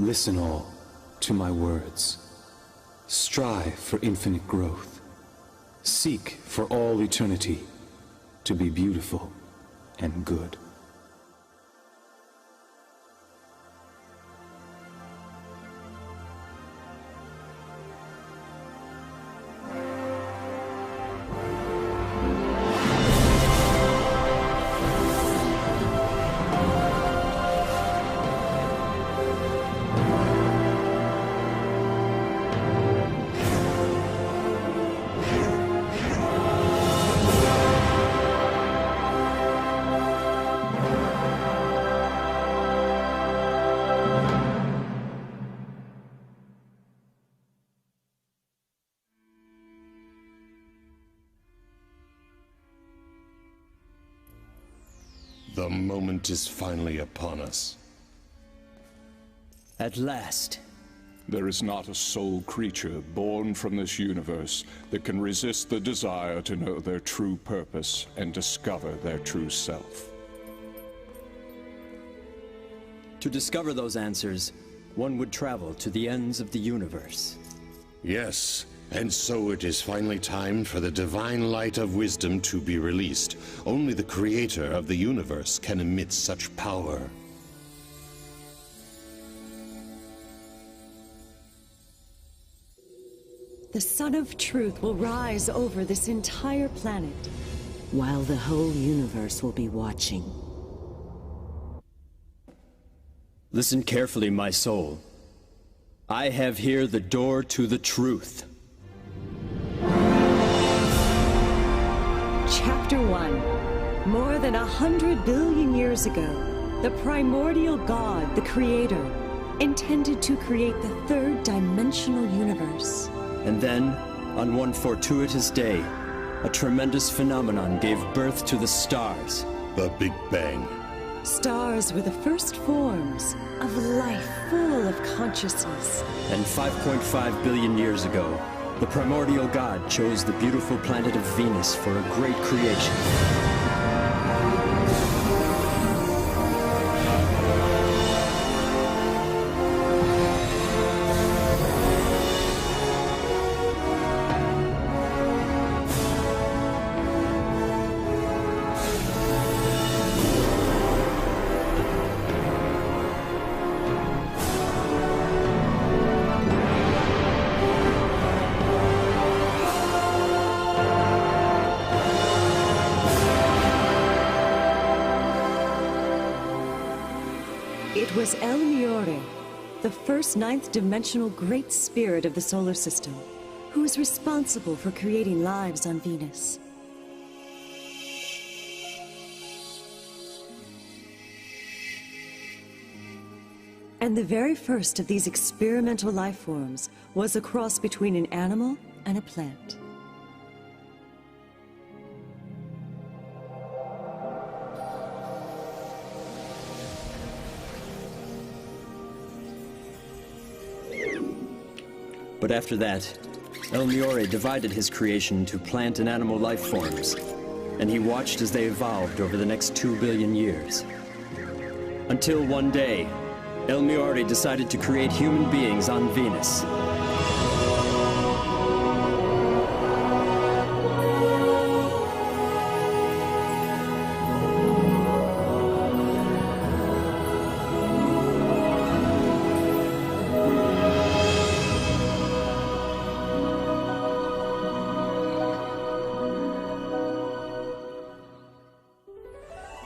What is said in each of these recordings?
Listen all to my words. Strive for infinite growth. Seek for all eternity to be beautiful and good. The moment is finally upon us. At last. There is not a soul creature born from this universe that can resist the desire to know their true purpose and discover their true self. To discover those answers, one would travel to the ends of the universe. Yes, and so it is finally time for the divine light of wisdom to be released. Only the creator of the universe can emit such power. The sun of truth will rise over this entire planet, while the whole universe will be watching. Listen carefully, my soul. I have here the door to the truth. Chapter 1. More than 100 billion years ago, the primordial God, the Creator, intended to create the third-dimensional universe. And then, on one fortuitous day, a tremendous phenomenon gave birth to the stars. The Big Bang. Stars were the first forms of life full of consciousness. And 5.5 billion years ago, the primordial God chose the beautiful planet of Venus for a great creation. It was the first ninth-dimensional great spirit of the solar system, who is responsible for creating lives on Venus. And the very first of these experimental life forms was a cross between an animal and a plant. But after that, LUhenT divided his creation into plant and animal life forms, and he watched as they evolved over the next 2 billion years. Until one day, LUhenT decided to create human beings on Venus.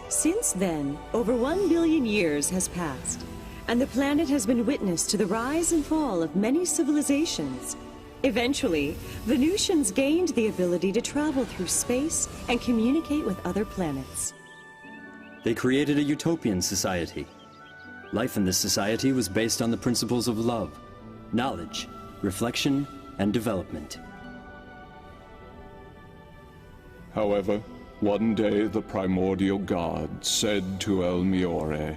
Since then, over 1 billion years has passed, and the planet has been witness to the rise and fall of many civilizations. Eventually, Venusians gained the ability to travel through space and communicate with other planets. They created a utopian society. Life in this society was based on the principles of love, knowledge, reflection, and development. However, one day the primordial God said to LUhenT,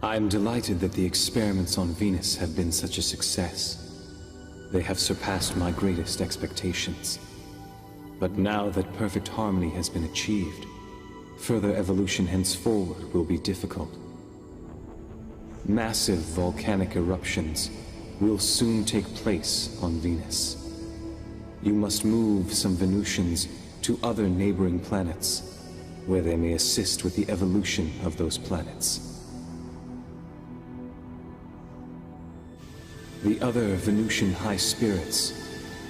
I'm delighted that the experiments on Venus have been such a success. They have surpassed my greatest expectations. But now that perfect harmony has been achieved, further evolution henceforward will be difficult. Massive volcanic eruptions will soon take place on Venus. You must move some Venusians to other neighboring planets, where they may assist with the evolution of those planets. The other Venusian high spirits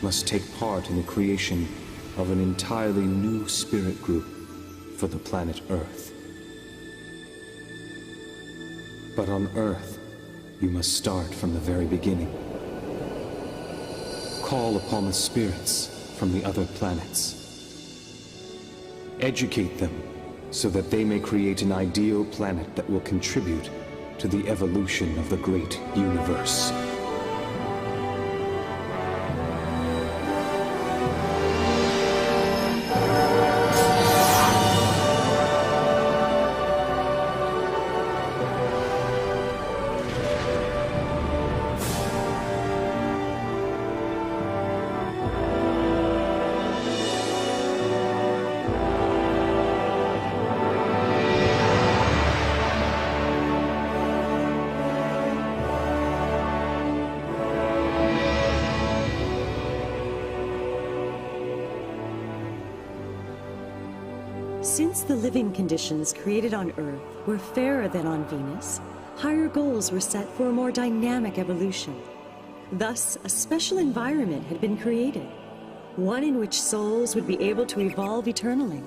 must take part in the creation of an entirely new spirit group for the planet Earth. But on Earth, you must start from the very beginning. Call upon the spirits from the other planets. Educate them so that they may create an ideal planet that will contribute to the evolution of the great universe. Since the living conditions created on Earth were fairer than on Venus, higher goals were set for a more dynamic evolution. Thus, a special environment had been created, one in which souls would be able to evolve eternally.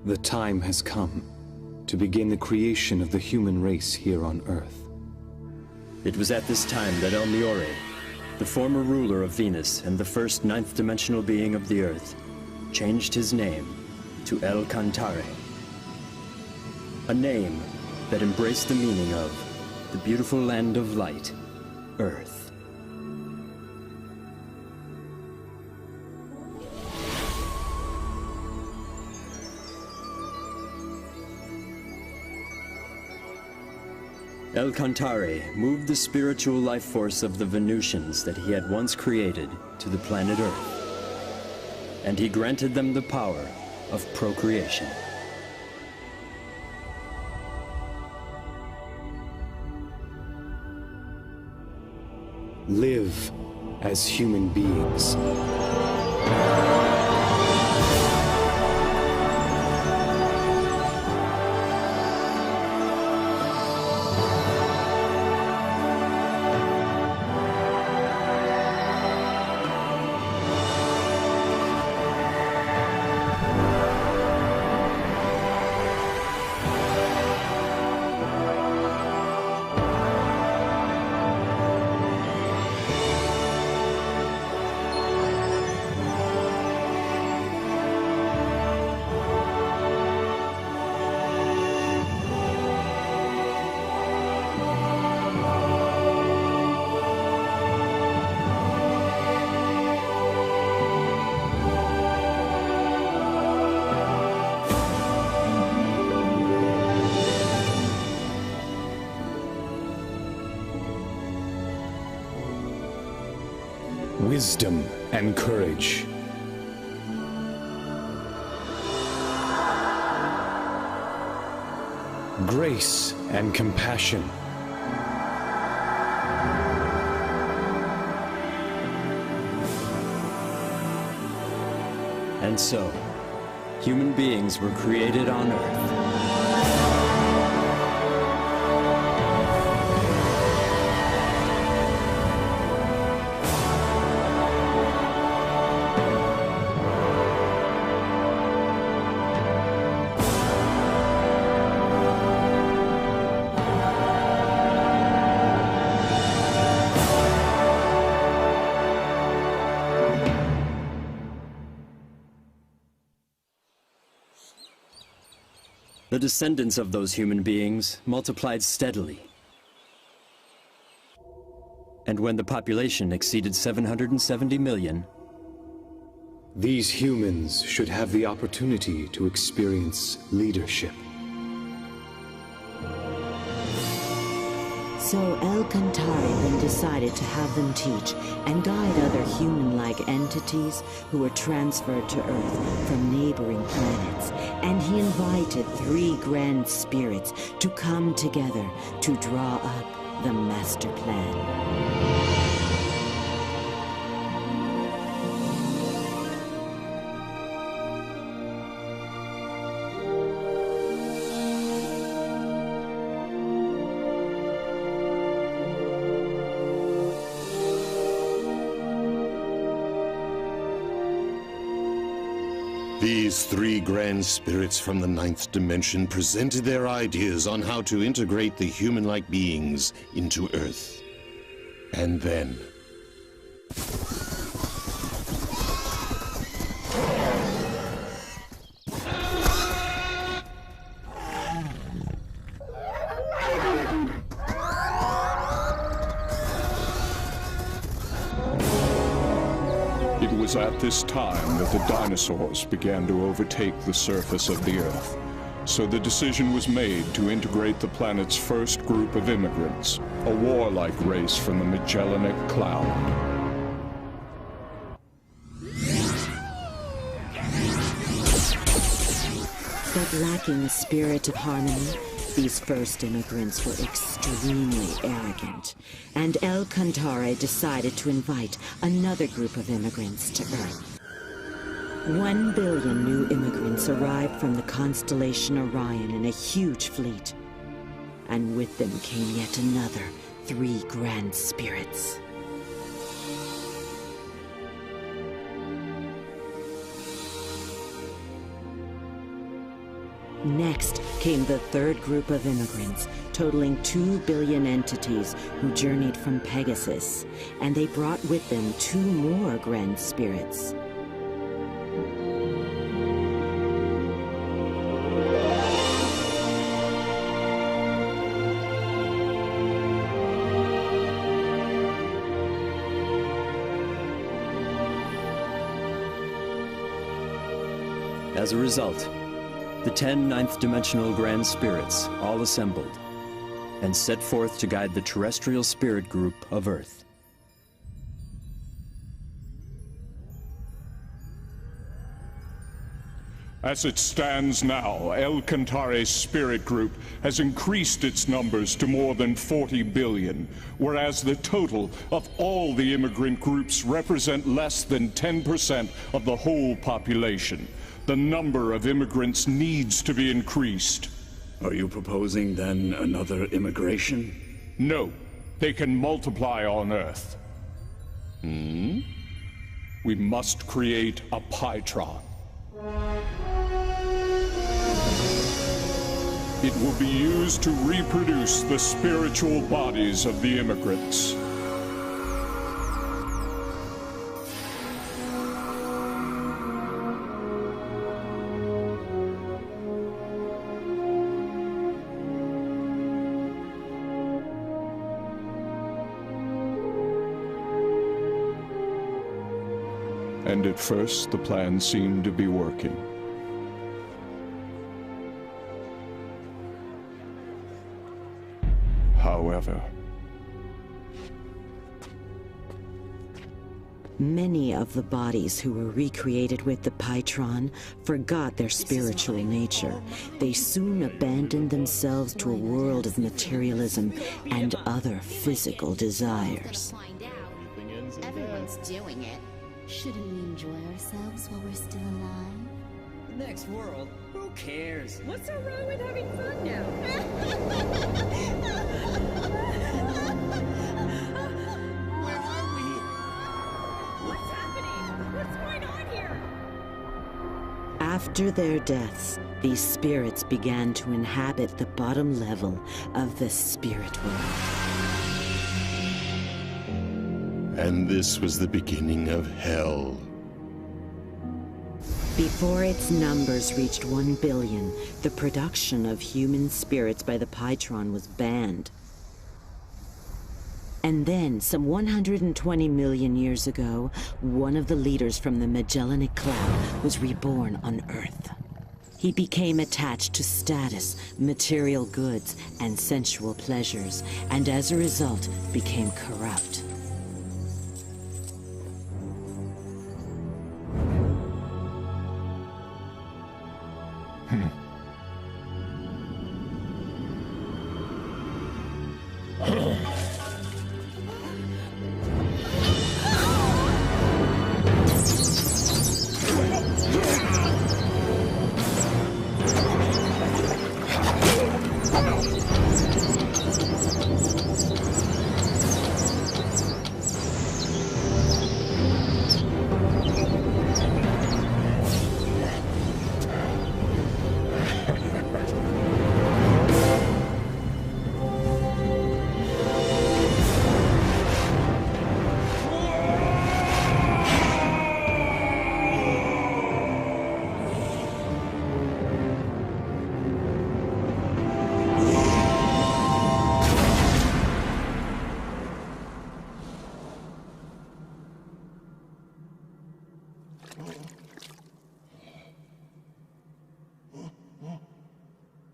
The time has come to begin the creation of the human race here on Earth. It was at this time that LUient, the former ruler of Venus and the first ninth-dimensional being of the Earth, changed his name to El Cantare. A name that embraced the meaning of the beautiful land of light, Earth. El Cantare moved the spiritual life force of the Venusians that he had once created to the planet Earth, and he granted them the power of procreation. Live as human beings. Wisdom and courage. Grace and compassion. And so, human beings were created on Earth. The descendants of those human beings multiplied steadily. And when the population exceeded 770 million, these humans should have the opportunity to experience leadership. So LUhenT then decided to have them teach and guide other human-like entities who were transferred to Earth from neighboring planets. And he invited 3 grand spirits to come together to draw up the master plan. These 3 grand spirits from the 9th dimension presented their ideas on how to integrate the human-like beings into Earth. And then... It was at this time that the dinosaurs began to overtake the surface of the Earth. So the decision was made to integrate the planet's first group of immigrants, a warlike race from the Magellanic Cloud. But lacking a spirit of harmony, these first immigrants were extremely arrogant, and LUhenT decided to invite another group of immigrants to Earth. 1 billion new immigrants arrived from the constellation Orion in a huge fleet, and with them came yet another 3 grand spirits. Next came the 3rd group of immigrants, totaling 2 billion entities who journeyed from Pegasus, and they brought with them 2 more grand spirits. as a result, the 10 ninth-dimensional grand spirits all assembled and set forth to guide the terrestrial spirit group of Earth. As it stands now, LUhenT's spirit group has increased its numbers to more than 40 billion, whereas the total of all the immigrant groups represent less than 10% of the whole population. The number of immigrants needs to be increased. Are you proposing, then, another immigration? No, they can multiply on Earth. We must create a Pytron. It will be used to reproduce the spiritual bodies of the immigrants. And at first, the plan seemed to be working. However, many of the bodies who were recreated with the Pytron forgot their spiritual nature. They soon abandoned themselves to a world of materialism and other physical desires. Everyone's doing it. Shouldn't we enjoy ourselves while we're still alive? The next world? Who cares? What's so wrong with having fun now? Where are we? What's happening? What's going on here? After their deaths, these spirits began to inhabit the bottom level of the spirit world. And this was the beginning of hell. Before its numbers reached 1 billion, the production of human spirits by the Pytron was banned. And then, some 120 million years ago, one of the leaders from the Magellanic Cloud was reborn on Earth. He became attached to status, material goods, and sensual pleasures, and as a result, became corrupt.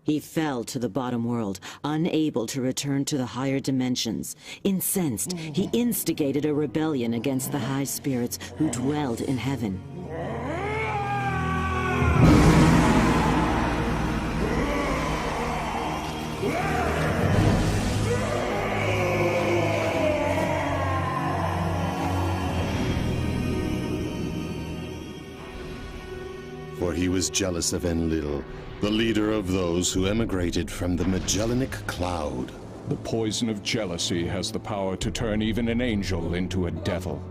He fell to the bottom world, unable to return to the higher dimensions. Incensed, he instigated a rebellion against the high spirits who dwelled in heaven. For he was jealous of Enlil, the leader of those who emigrated from the Magellanic Cloud. The poison of jealousy has the power to turn even an angel into a devil.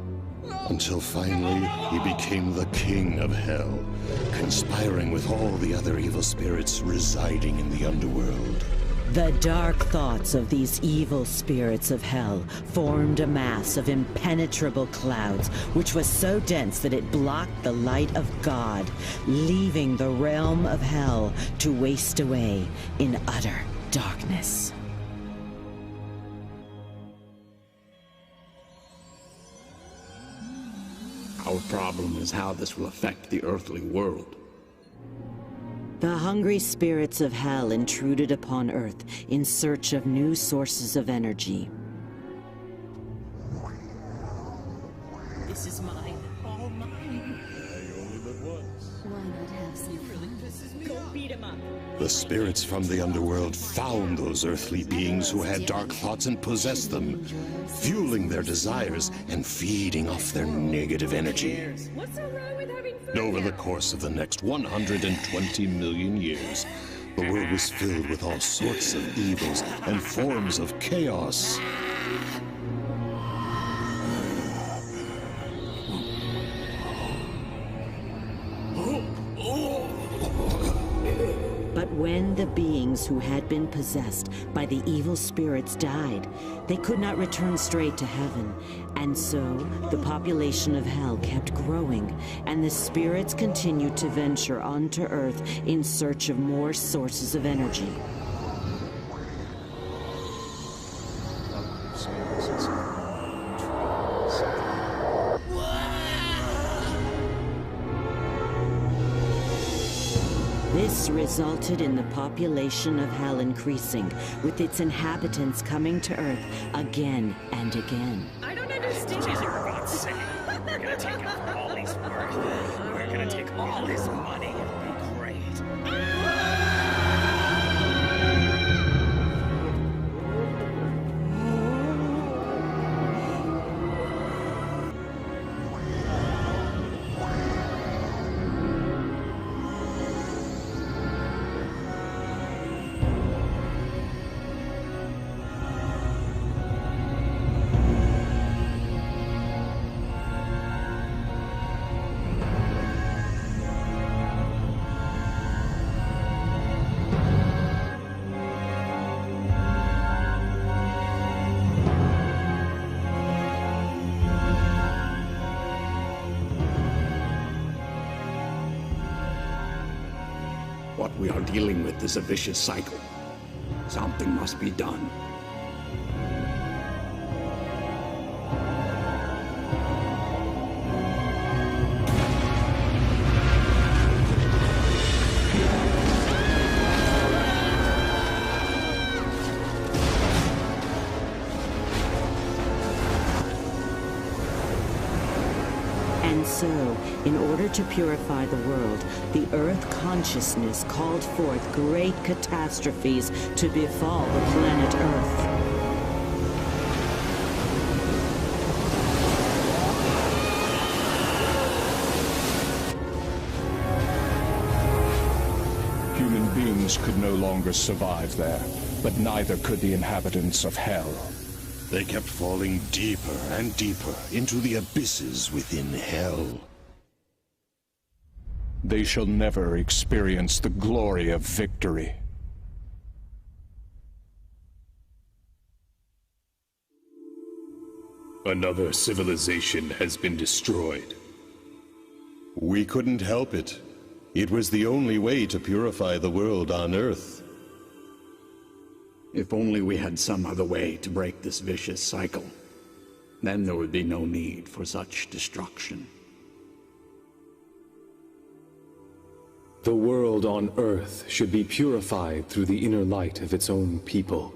Until finally, he became the king of hell, conspiring with all the other evil spirits residing in the underworld. The dark thoughts of these evil spirits of hell formed a mass of impenetrable clouds, which was so dense that it blocked the light of God, leaving the realm of hell to waste away in utter darkness. Our problem is how this will affect the earthly world. The hungry spirits of hell intruded upon Earth in search of new sources of energy. This is mine. All mine. Why not have some fun? Go beat him up. The spirits from the underworld found those earthly beings who had dark thoughts and possessed them, fueling their desires and feeding off their negative energy. What's so wrong with having fun? Over the course of the next 120 million years, the world was filled with all sorts of evils and forms of chaos. But when the beings who had been possessed by the evil spirits died, they could not return straight to heaven. And so, the population of hell kept growing, and the spirits continued to venture onto Earth in search of more sources of energy. This resulted in the population of hell increasing, with its inhabitants coming to Earth again and again. I don't understand. She's your robots say. We're gonna take out all his work. We're gonna take all his money. It'll be great. We are dealing with this a vicious cycle. Something must be done. And so, in order to purify the world, the Earth consciousness called forth great catastrophes to befall the planet Earth. Human beings could no longer survive there, but neither could the inhabitants of Hell. They kept falling deeper and deeper into the abysses within Hell. They shall never experience the glory of victory. Another civilization has been destroyed. We couldn't help it. It was the only way to purify the world on Earth. If only we had some other way to break this vicious cycle. Then there would be no need for such destruction. The world on Earth should be purified through the inner light of its own people.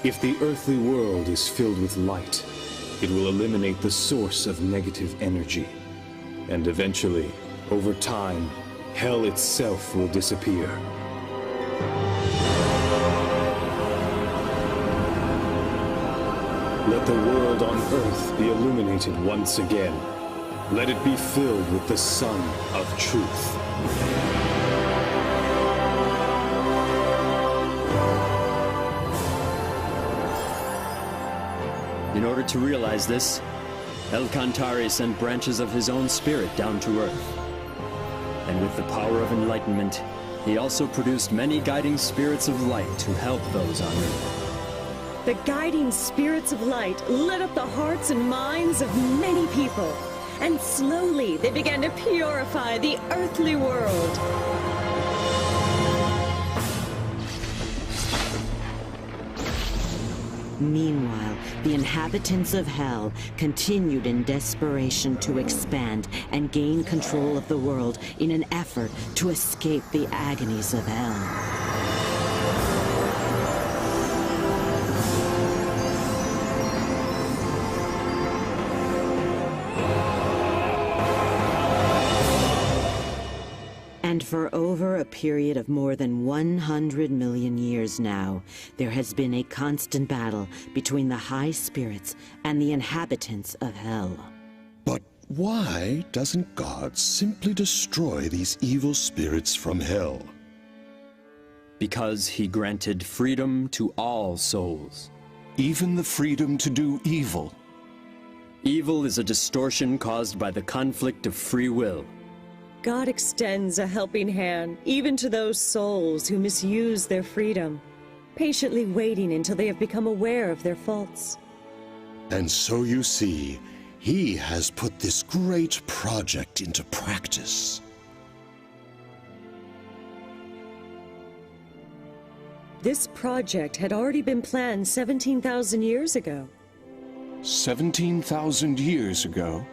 If the earthly world is filled with light, it will eliminate the source of negative energy. And eventually, over time, Hell itself will disappear. Let the world on Earth be illuminated once again. Let it be filled with the sun of truth. In order to realize this, El-Kantari sent branches of his own spirit down to Earth. And with the power of enlightenment, he also produced many guiding spirits of light to help those on Earth. The guiding spirits of light lit up the hearts and minds of many people, and slowly they began to purify the earthly world. Meanwhile, the inhabitants of Hell continued in desperation to expand and gain control of the world in an effort to escape the agonies of Hell. And for over a period of more than 100 million years now, there has been a constant battle between the high spirits and the inhabitants of Hell. But why doesn't God simply destroy these evil spirits from Hell? Because he granted freedom to all souls. Even the freedom to do evil. Evil is a distortion caused by the conflict of free will. God extends a helping hand even to those souls who misuse their freedom, patiently waiting until they have become aware of their faults. And so you see, he has put this great project into practice. This project had already been planned 17,000 years ago. 17,000 years ago?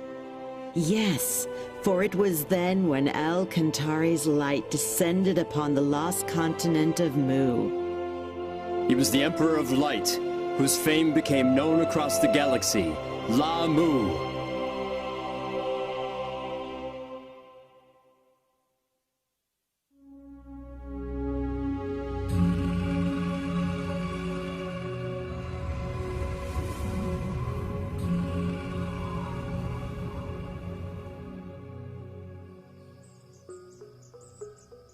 Yes, for it was then when El-Kantari's light descended upon the lost continent of Mu. He was the Emperor of Light, whose fame became known across the galaxy, La Mu.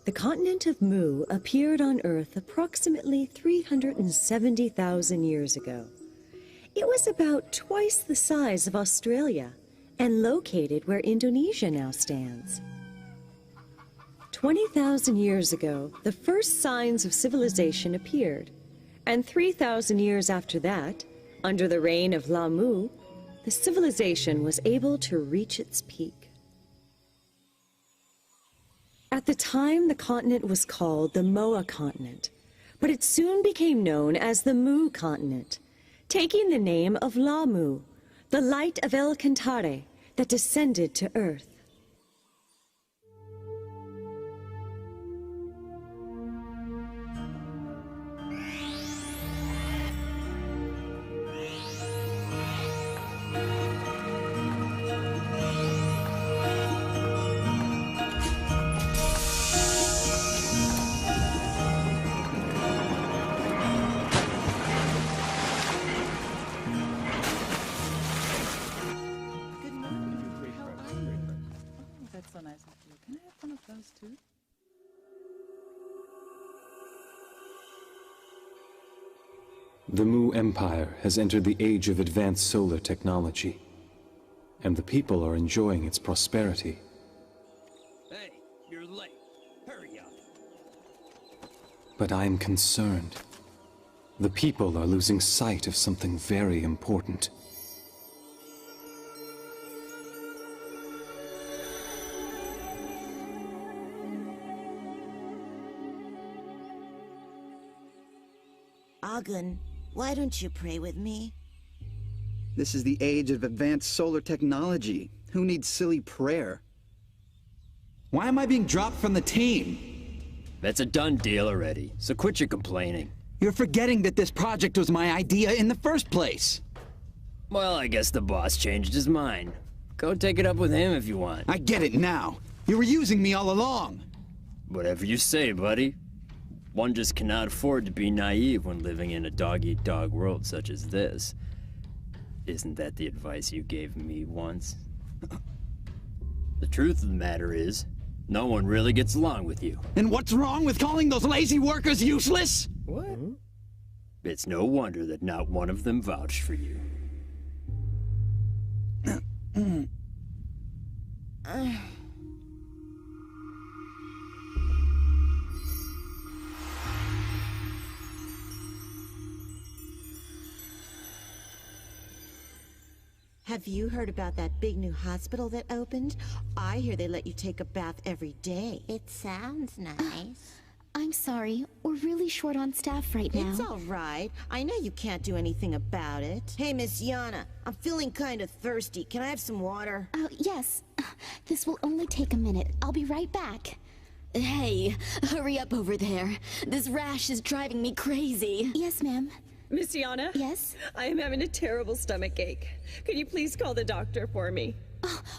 The continent of Mu appeared on Earth approximately 370,000 years ago. It was about twice the size of Australia and located where Indonesia now stands. 20,000 years ago, the first signs of civilization appeared, and 3,000 years after that, Under the reign of Lamu, the civilization was able to reach its peak. At the time, the continent was called the Moa continent, but it soon became known as the Mu continent, taking the name of Lamu, the light of El Cantare that descended to Earth. The Mu Empire has entered the age of advanced solar technology, and the people are enjoying its prosperity. Hey, you're late. Hurry up. But I am concerned. The people are losing sight of something very important. Agun, why don't you pray with me? This is the age of advanced solar technology. Who needs silly prayer? Why am I being dropped from the team? That's a done deal already, so quit your complaining. You're forgetting that this project was my idea in the first place. Well, I guess the boss changed his mind. Go take it up with him if you want. I get it now. You were using me all along. Whatever you say, buddy. One just cannot afford to be naive when living in a dog-eat-dog world such as this. Isn't that the advice you gave me once? The truth of the matter is, no one really gets along with you. And what's wrong with calling those lazy workers useless? What? It's no wonder that not one of them vouched for you. Have you heard about that big new hospital that opened? I hear they let you take a bath every day. It sounds nice. I'm sorry, we're really short on staff right now. It's all right. I know you can't do anything about it. Hey, Miss Yana, I'm feeling kind of thirsty. Can I have some water? Yes. This will only take a minute. I'll be right back. Hey, hurry up over there. This rash is driving me crazy. Yes, ma'am. Miss Yana? Yes? I am having a terrible stomach ache. Could you please call the doctor for me?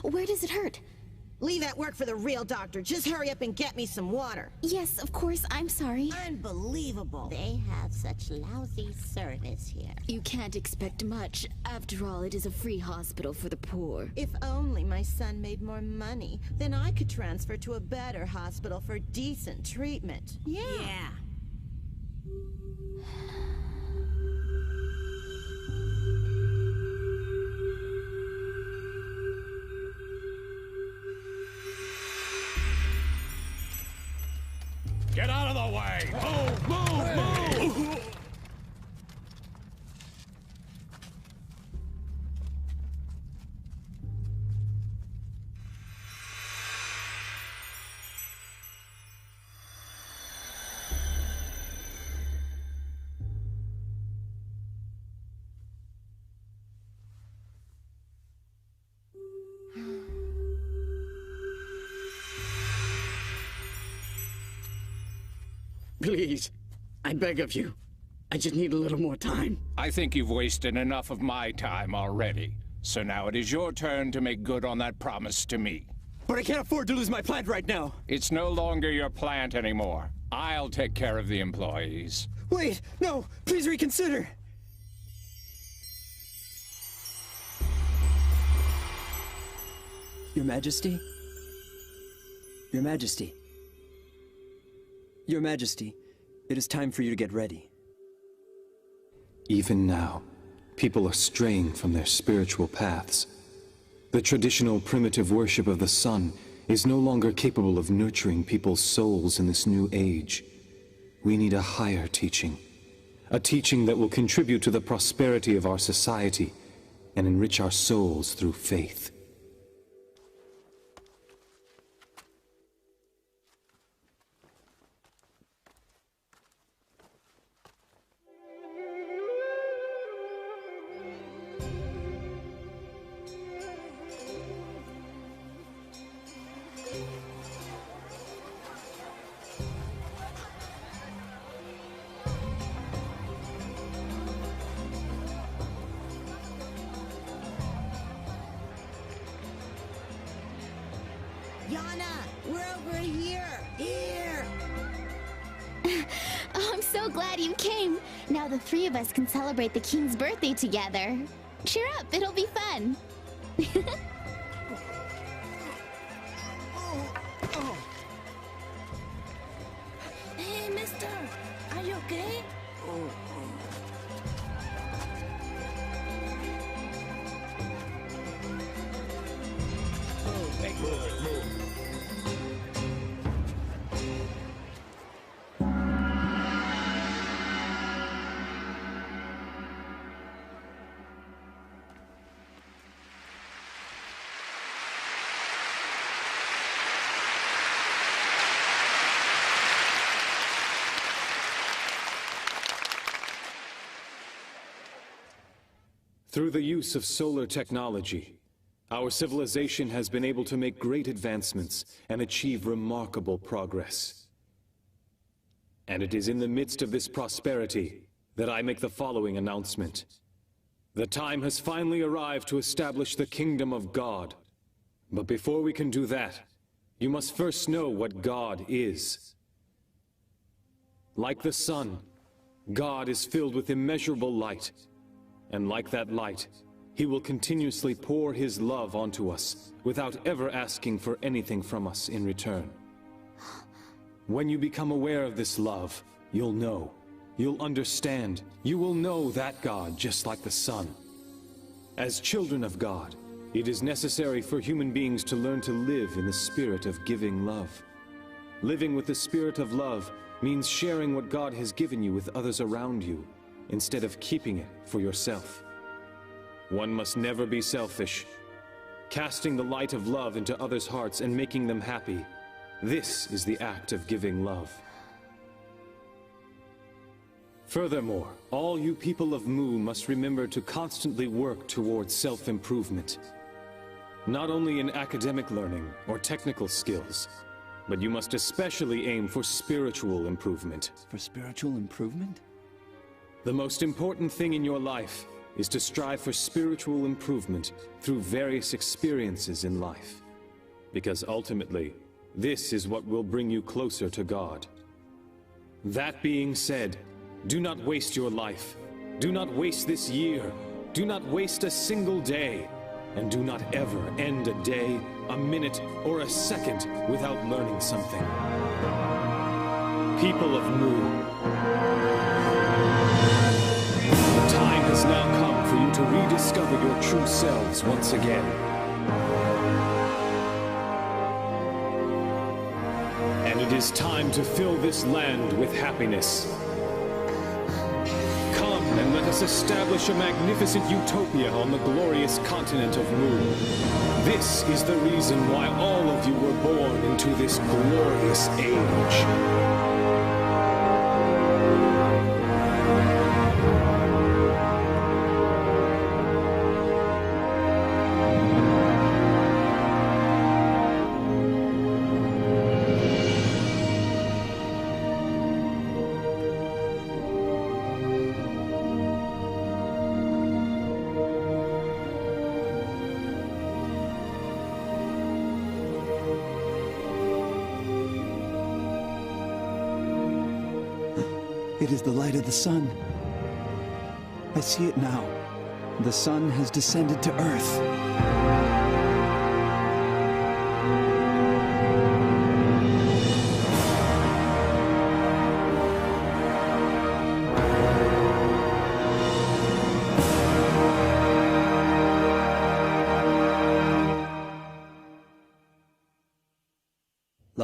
Where does it hurt? Leave that work for the real doctor. Just hurry up and get me some water. Yes, of course. I'm sorry. Unbelievable. They have such lousy service here. You can't expect much. After all, it is a free hospital for the poor. If only my son made more money, then I could transfer to a better hospital for decent treatment. Yeah. Get out of the way! Move! Move! Please, I beg of you. I just need a little more time. I think you've wasted enough of my time already. So now it is your turn to make good on that promise to me. But I can't afford to lose my plant right now. It's no longer your plant anymore. I'll take care of the employees. Wait, no, please reconsider. Your Majesty? Your Majesty. Your Majesty, it is time for you to get ready. Even now, people are straying from their spiritual paths. The traditional primitive worship of the sun is no longer capable of nurturing people's souls in this new age. We need a higher teaching, a teaching that will contribute to the prosperity of our society and enrich our souls through faith. Yana, we're over here! Here! Oh, I'm so glad you came. Now the three of us can celebrate the king's birthday together. Cheer up, it'll be fun. Hey, mister! Are you okay? Through the use of solar technology, our civilization has been able to make great advancements and achieve remarkable progress. And it is in the midst of this prosperity that I make the following announcement. The time has finally arrived to establish the kingdom of God. But before we can do that, you must first know what God is. Like the sun, God is filled with immeasurable light. And like that light, He will continuously pour His love onto us without ever asking for anything from us in return. When you become aware of this love, you'll know, you'll understand, you will know that God just like the sun. As children of God, it is necessary for human beings to learn to live in the spirit of giving love. Living with the spirit of love means sharing what God has given you with others around you, instead of keeping it for yourself. One must never be selfish. Casting the light of love into others' hearts and making them happy, this is the act of giving love. Furthermore, all you people of Mu must remember to constantly work towards self-improvement. Not only in academic learning or technical skills, but you must especially aim for spiritual improvement. For spiritual improvement? The most important thing in your life is to strive for spiritual improvement through various experiences in life. Because ultimately, this is what will bring you closer to God. That being said, do not waste your life. Do not waste this year. Do not waste a single day. And do not ever end a day, a minute, or a second without learning something. People of Mu, the time has now come for you to rediscover your true selves once again. And it is time to fill this land with happiness. Come and let us establish a magnificent utopia on the glorious continent of Mu. This is the reason why all of you were born into this glorious age. It is the light of the sun. I see it now. The sun has descended to Earth.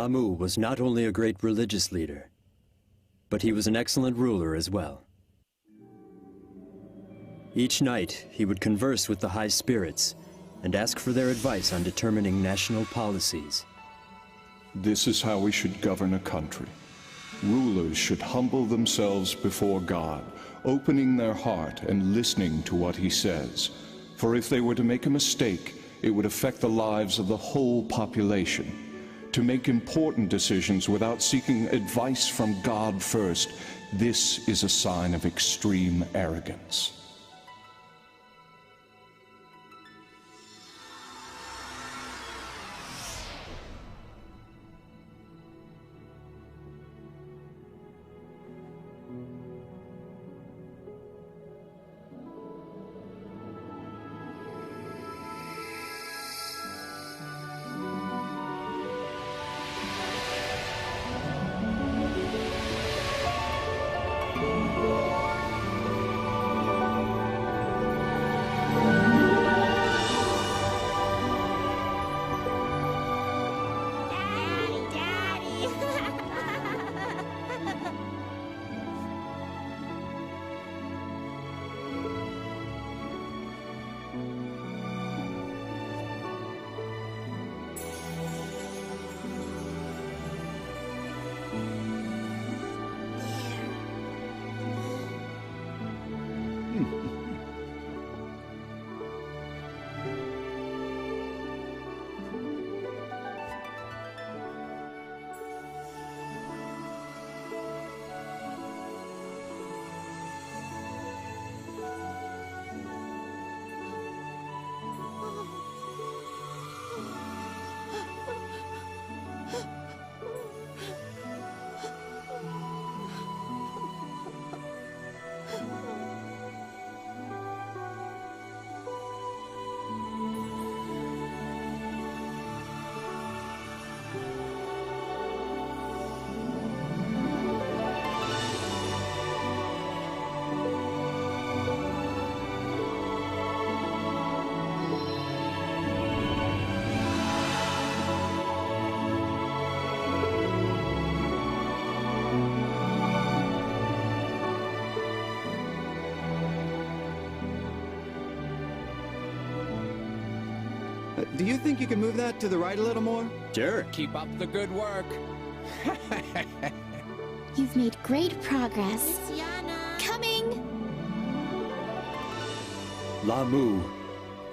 Mu was not only a great religious leader, but he was an excellent ruler as well. Each night, he would converse with the high spirits and ask for their advice on determining national policies. This is how we should govern a country. Rulers should humble themselves before God, opening their heart and listening to what he says. For if they were to make a mistake, it would affect the lives of the whole population. To make important decisions without seeking advice from God first, this is a sign of extreme arrogance. Do you think you can move that to the right a little more? Sure. Keep up the good work. You've made great progress. Coming! La Mu,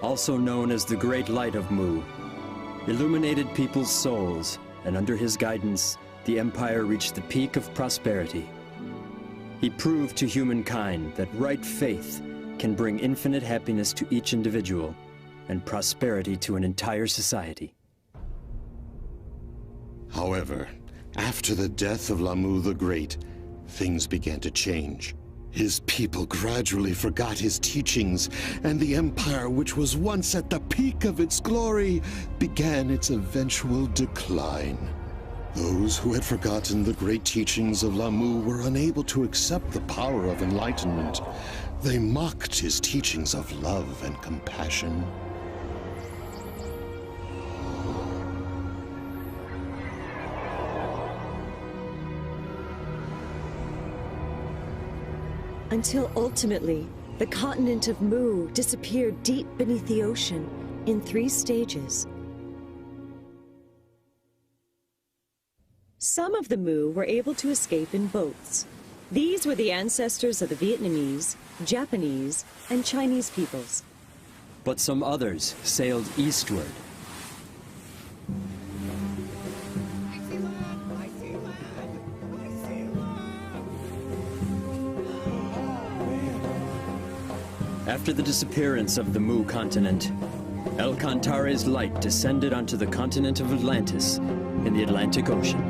also known as the Great Light of Mu, illuminated people's souls, and under his guidance, the Empire reached the peak of prosperity. He proved to humankind that right faith can bring infinite happiness to each individual and prosperity to an entire society. However, after the death of La Mu the Great, things began to change. His people gradually forgot his teachings, and the empire, which was once at the peak of its glory, began its eventual decline. Those who had forgotten the great teachings of La Mu were unable to accept the power of enlightenment. They mocked his teachings of love and compassion. Until ultimately, the continent of Mu disappeared deep beneath the ocean in 3 stages. Some of the Mu were able to escape in boats. These were the ancestors of the Vietnamese, Japanese, and Chinese peoples. But some others sailed eastward. After the disappearance of the Mu continent, El Cantare's light descended onto the continent of Atlantis in the Atlantic Ocean.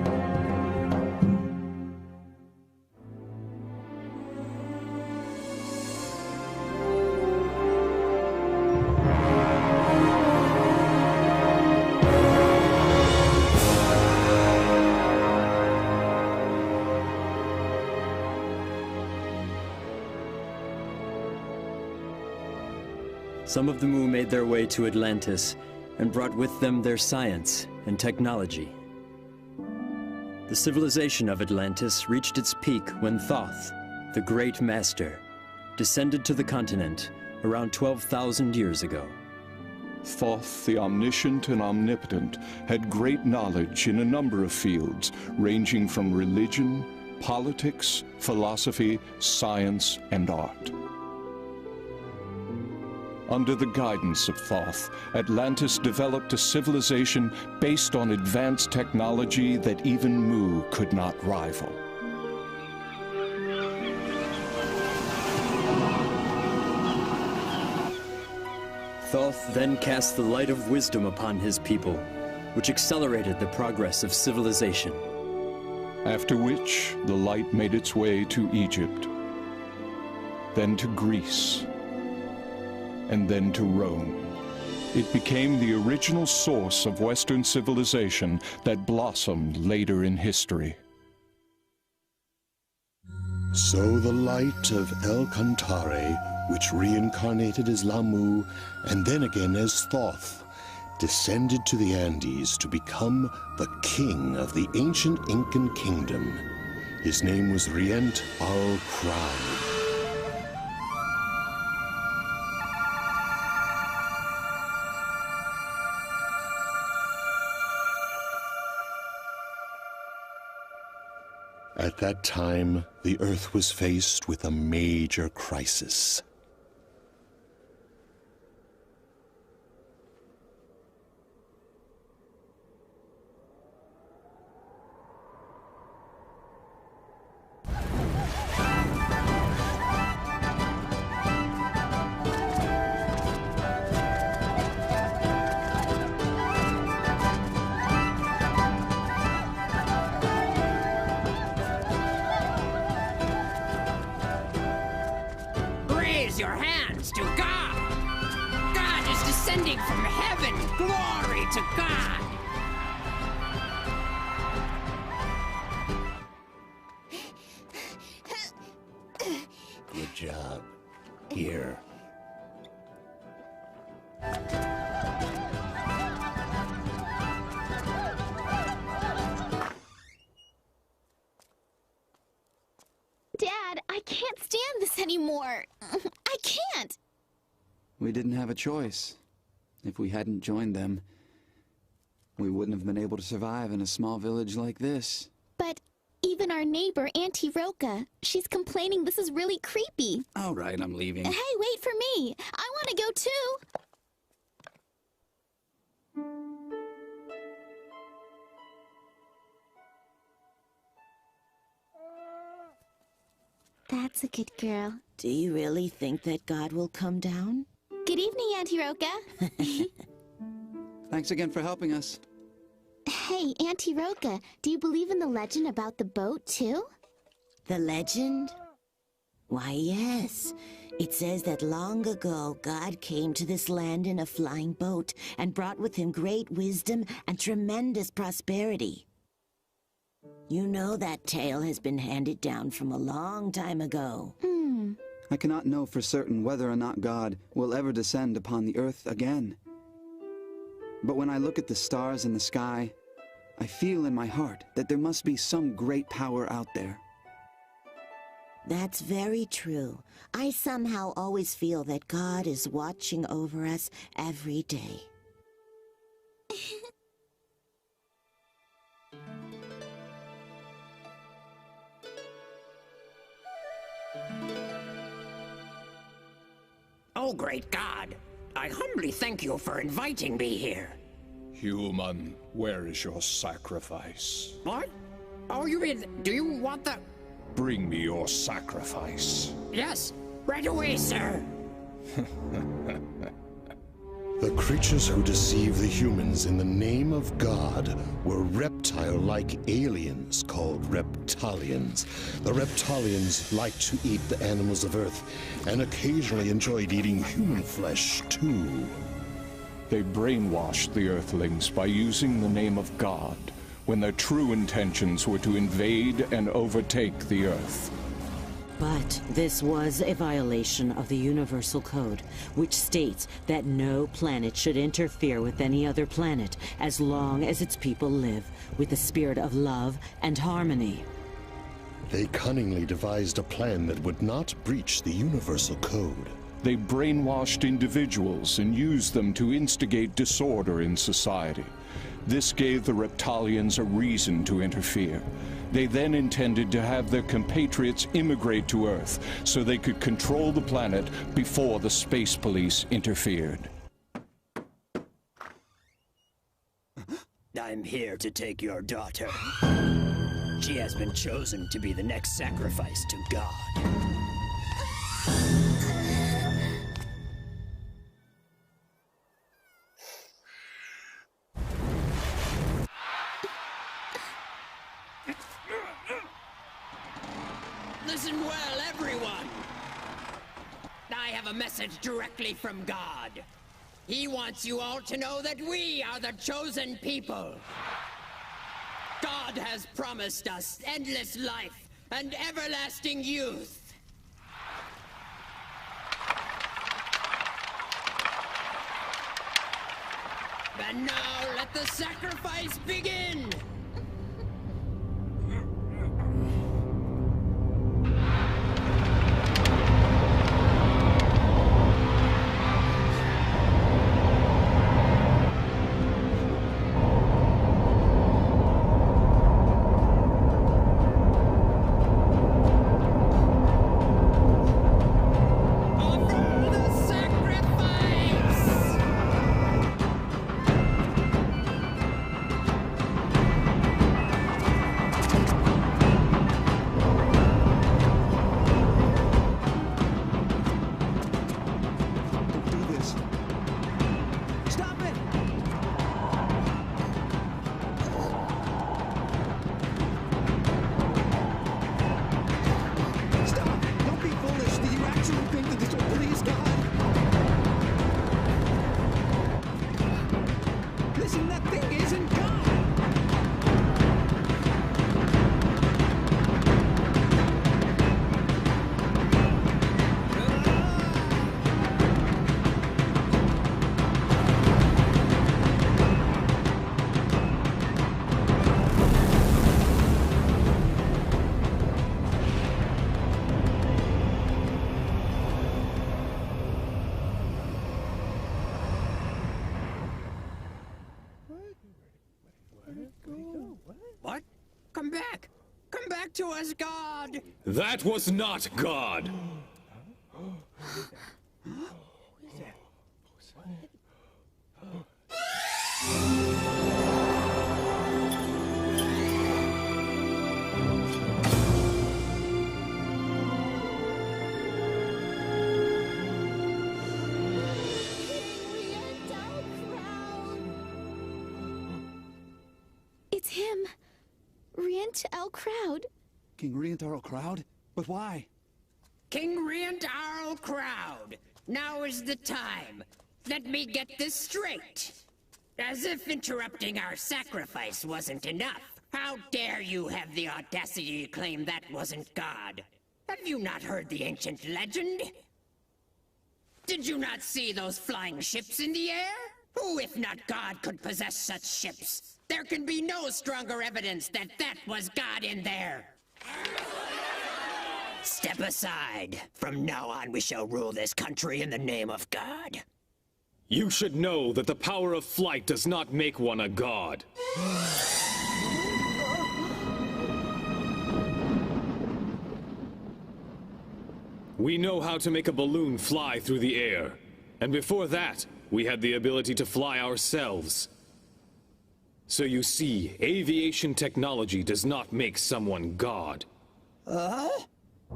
Some of the Mu made their way to Atlantis and brought with them their science and technology. The civilization of Atlantis reached its peak when Thoth, the Great Master, descended to the continent around 12,000 years ago. Thoth, the omniscient and omnipotent, had great knowledge in a number of fields, ranging from religion, politics, philosophy, science, and art. Under the guidance of Thoth, Atlantis developed a civilization based on advanced technology that even Mu could not rival. Thoth then cast the light of wisdom upon his people, which accelerated the progress of civilization. After which, the light made its way to Egypt, then to Greece, and then to Rome. It became the original source of Western civilization that blossomed later in history. So the light of El-Kantare, which reincarnated as Lamu and then again as Thoth, descended to the Andes to become the king of the ancient Incan kingdom. His name was Ł훼T al-Crown. At that time, the Earth was faced with a major crisis. Raise your hands to God! God is descending from heaven! Glory to God! Good job. Here. Dad, I can't stand this anymore. I can't. We didn't have a choice. If we hadn't joined them, we wouldn't have been able to survive in a small village like this. But even our neighbor, Auntie Roka, she's complaining this is really creepy. All right, I'm leaving. Hey, wait for me. I want to go too. That's a good girl. Do you really think that God will come down? Good evening, Auntie Roka. Thanks again for helping us. Hey, Auntie Roka, do you believe in the legend about the boat, too? The legend? Why, yes. It says that long ago, God came to this land in a flying boat and brought with him great wisdom and tremendous prosperity. You know that tale has been handed down from a long time ago. I cannot know for certain whether or not God will ever descend upon the earth again. But when I look at the stars in the sky, I feel in my heart that there must be some great power out there. That's very true. I somehow always feel that God is watching over us every day. Oh, great God! I humbly thank you for inviting me here. Human, where is your sacrifice? What? Oh, you mean, do you want the... Bring me your sacrifice. Yes, right away, sir. The creatures who deceive the humans in the name of God were reptile-like aliens called reptilians. The reptilians liked to eat the animals of Earth and occasionally enjoyed eating human flesh, too. They brainwashed the Earthlings by using the name of God, when their true intentions were to invade and overtake the Earth. But this was a violation of the Universal Code, which states that no planet should interfere with any other planet as long as its people live with a spirit of love and harmony. They cunningly devised a plan that would not breach the Universal Code. They brainwashed individuals and used them to instigate disorder in society. This gave the Reptilians a reason to interfere. They then intended to have their compatriots immigrate to Earth so they could control the planet before the space police interfered. I'm here to take your daughter. She has been chosen to be the next sacrifice to God. Listen well, everyone. I have a message directly from God. He wants you all to know that we are the chosen people. God has promised us endless life and everlasting youth. And now let the sacrifice begin! What? Come back! Come back to us, God! That was not God! It's him. ՌΙΕΝΤ Crowd. King ՌΙΕΝΤ Crowd? But why? King ՌΙΕNT Crowd! Now is the time. Let me get this straight. As if interrupting our sacrifice wasn't enough. How dare you have the audacity to claim that wasn't God? Have you not heard the ancient legend? Did you not see those flying ships in the air? Who, if not God, could possess such ships? There can be no stronger evidence that that was God in there. Step aside. From now on, we shall rule this country in the name of God. You should know that the power of flight does not make one a god. We know how to make a balloon fly through the air. And before that, we had the ability to fly ourselves. So you see, aviation technology does not make someone God.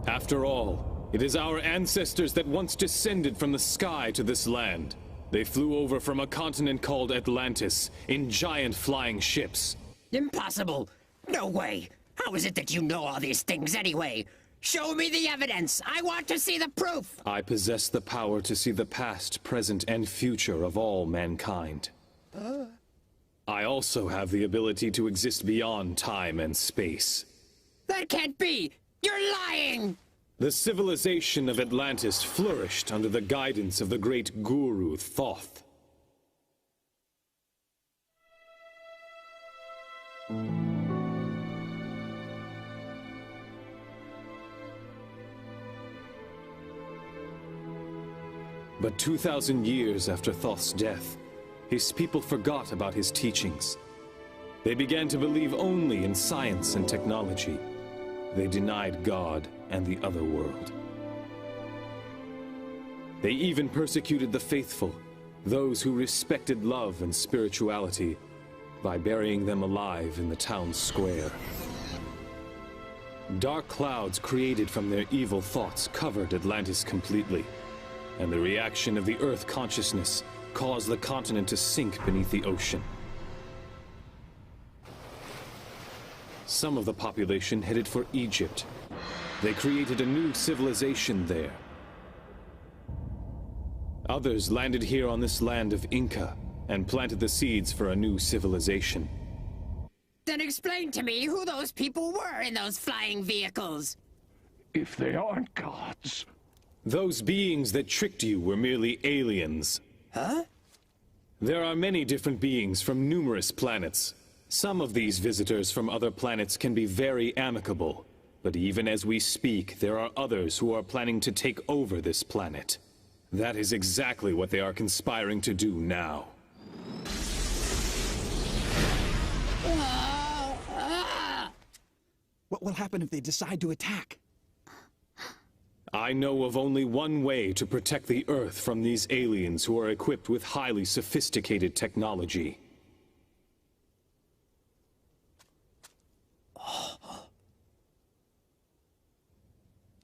After all, it is our ancestors that once descended from the sky to this land. They flew over from a continent called Atlantis in giant flying ships. Impossible! No way! How is it that you know all these things anyway? Show me the evidence! I want to see the proof! I possess the power to see the past, present, and future of all mankind. I also have the ability to exist beyond time and space. That can't be! You're lying! The civilization of Atlantis flourished under the guidance of the great guru Thoth. But 2,000 years after Thoth's death, his people forgot about his teachings. They began to believe only in science and technology. They denied God and the other world. They even persecuted the faithful, those who respected love and spirituality, by burying them alive in the town square. Dark clouds created from their evil thoughts covered Atlantis completely, and the reaction of the Earth consciousness caused the continent to sink beneath the ocean. Some of the population headed for Egypt. They created a new civilization there. Others landed here on this land of Inca and planted the seeds for a new civilization. Then explain to me who those people were in those flying vehicles. If they aren't gods. Those beings that tricked you were merely aliens. Huh? There are many different beings from numerous planets. Some of these visitors from other planets can be very amicable, but even as we speak, there are others who are planning to take over this planet. That is exactly what they are conspiring to do now. What will happen if they decide to attack? I know of only one way to protect the Earth from these aliens who are equipped with highly sophisticated technology.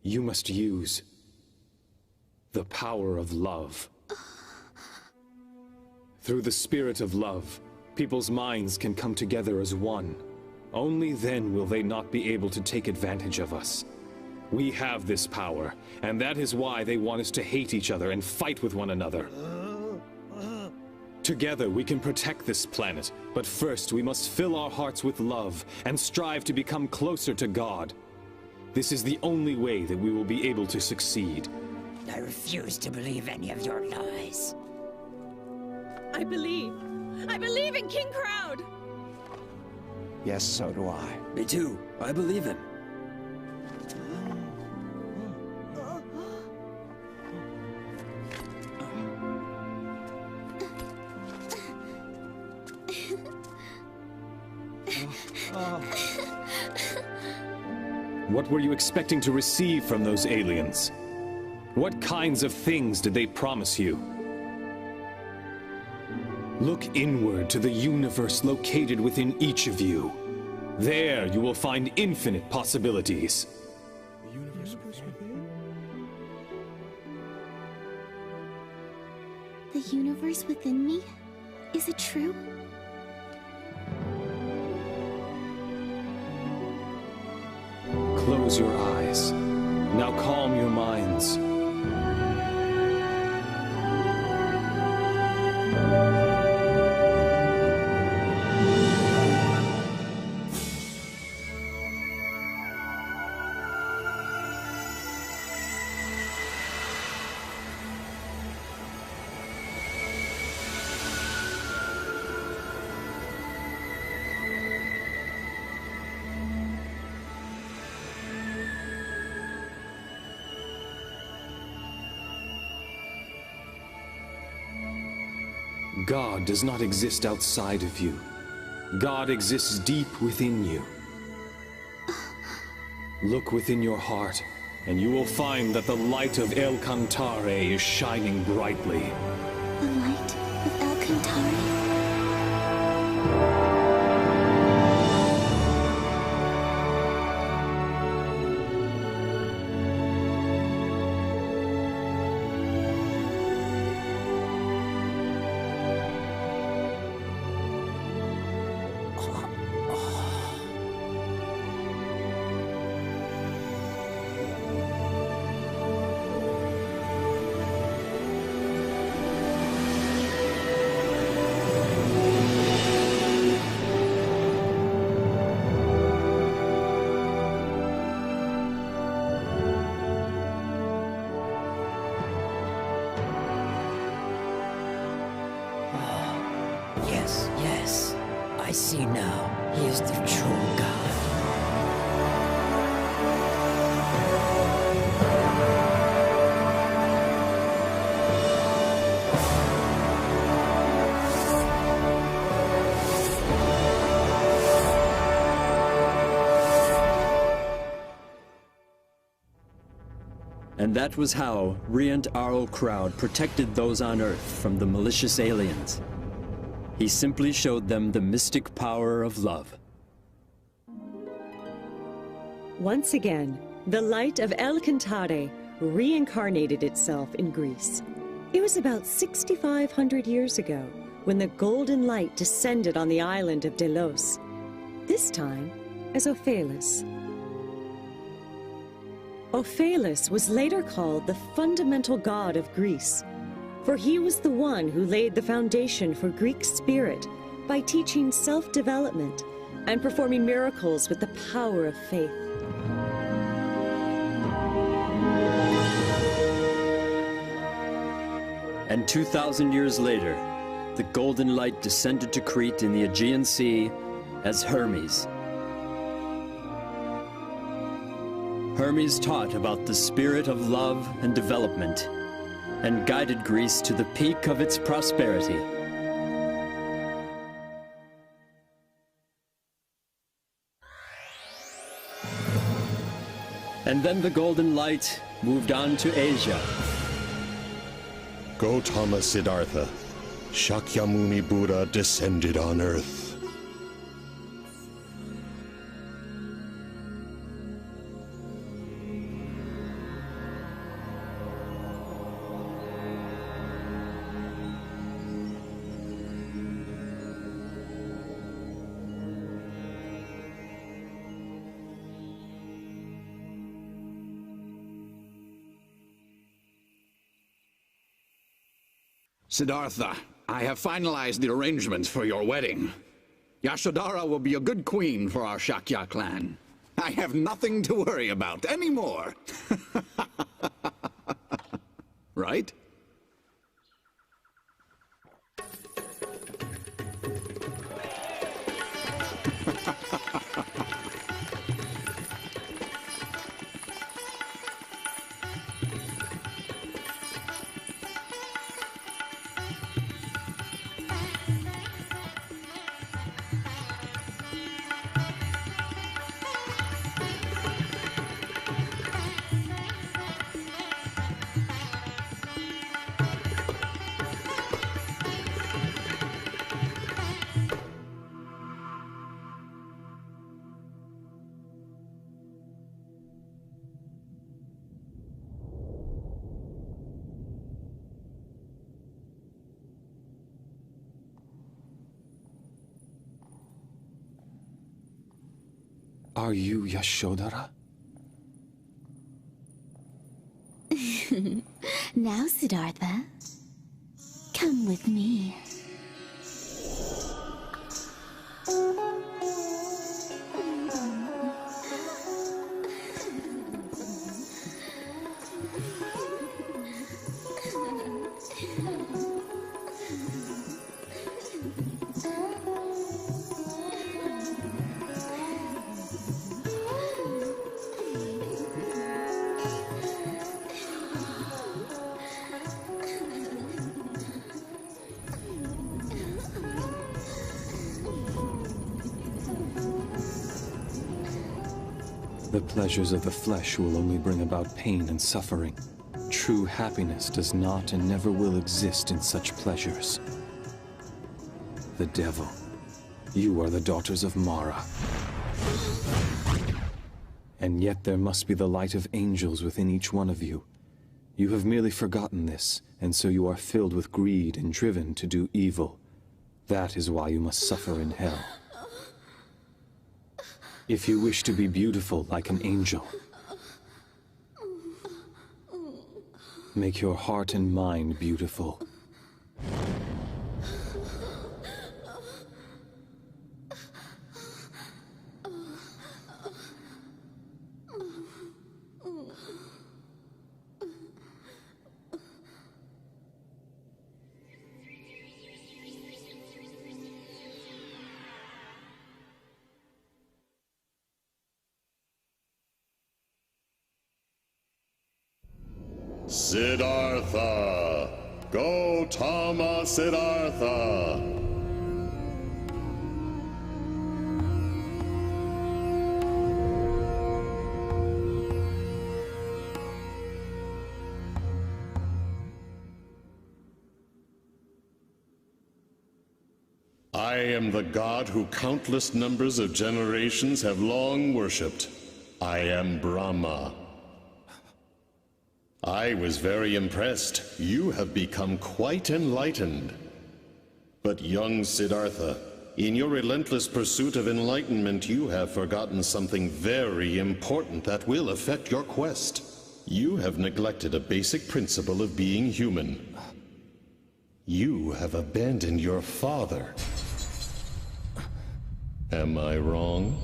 You must use the power of love. Through the spirit of love, people's minds can come together as one. Only then will they not be able to take advantage of us. We have this power, and that is why they want us to hate each other and fight with one another. Together we can protect this planet, but first we must fill our hearts with love and strive to become closer to God. This is the only way that we will be able to succeed. I refuse to believe any of your lies. I believe in King Crowd! Yes, so do I. Me too. I believe him. What were you expecting to receive from those aliens? What kinds of things did they promise you? Look inward to the universe located within each of you. There you will find infinite possibilities. The universe within? The universe within me? Is it true? Close your eyes. Now calm your minds. God does not exist outside of you. God exists deep within you. Look within your heart, and you will find that the light of El Cantare is shining brightly. The light of El Cantare? Yes, I see now. He is the true God. And that was how ዄNT protected those on Earth from the malicious aliens. He simply showed them the mystic power of love. Once again, the light of LUient reincarnated itself in Greece. It was about 6,500 years ago when the golden light descended on the island of Delos, this time as Ophelis. Ophelis was later called the fundamental god of Greece, for he was the one who laid the foundation for Greek spirit by teaching self-development and performing miracles with the power of faith. And 2,000 years later, the golden light descended to Crete in the Aegean Sea as Hermes. Hermes taught about the spirit of love and development, and guided Greece to the peak of its prosperity. And then the golden light moved on to Asia. Gautama Siddhartha, Shakyamuni Buddha descended on Earth. Siddhartha, I have finalized the arrangements for your wedding. Yashodhara will be a good queen for our Shakya clan. I have nothing to worry about anymore. Right? Are you Yashodhara? Now, Siddhartha, come with me. The pleasures of the flesh will only bring about pain and suffering. True happiness does not and never will exist in such pleasures. The devil. You are the daughters of Mara. And yet there must be the light of angels within each one of you. You have merely forgotten this, and so you are filled with greed and driven to do evil. That is why you must suffer in hell. If you wish to be beautiful like an angel, make your heart and mind beautiful. Siddhartha! Gautama Siddhartha! I am the god who countless numbers of generations have long worshipped. I am Brahma. I was very impressed. You have become quite enlightened. But young Siddhartha, in your relentless pursuit of enlightenment, you have forgotten something very important that will affect your quest. You have neglected a basic principle of being human. You have abandoned your father. Am I wrong?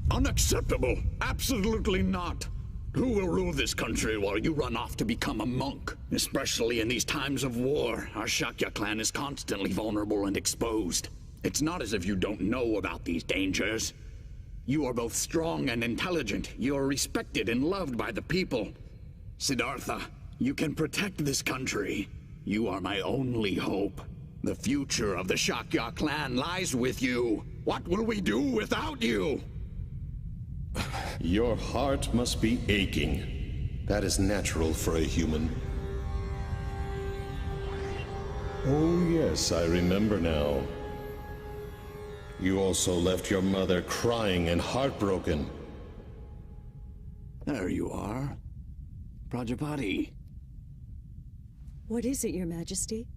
Unacceptable! Absolutely not! Who will rule this country while you run off to become a monk? Especially in these times of war, our Shakya clan is constantly vulnerable and exposed. It's not as if you don't know about these dangers. You are both strong and intelligent. You are respected and loved by the people. Siddhartha, you can protect this country. You are my only hope. The future of the Shakya clan lies with you. What will we do without you? Your heart must be aching. That is natural for a human. Oh yes, I remember now. You also left your mother crying and heartbroken. There you are. Prajapati. What is it, Your Majesty?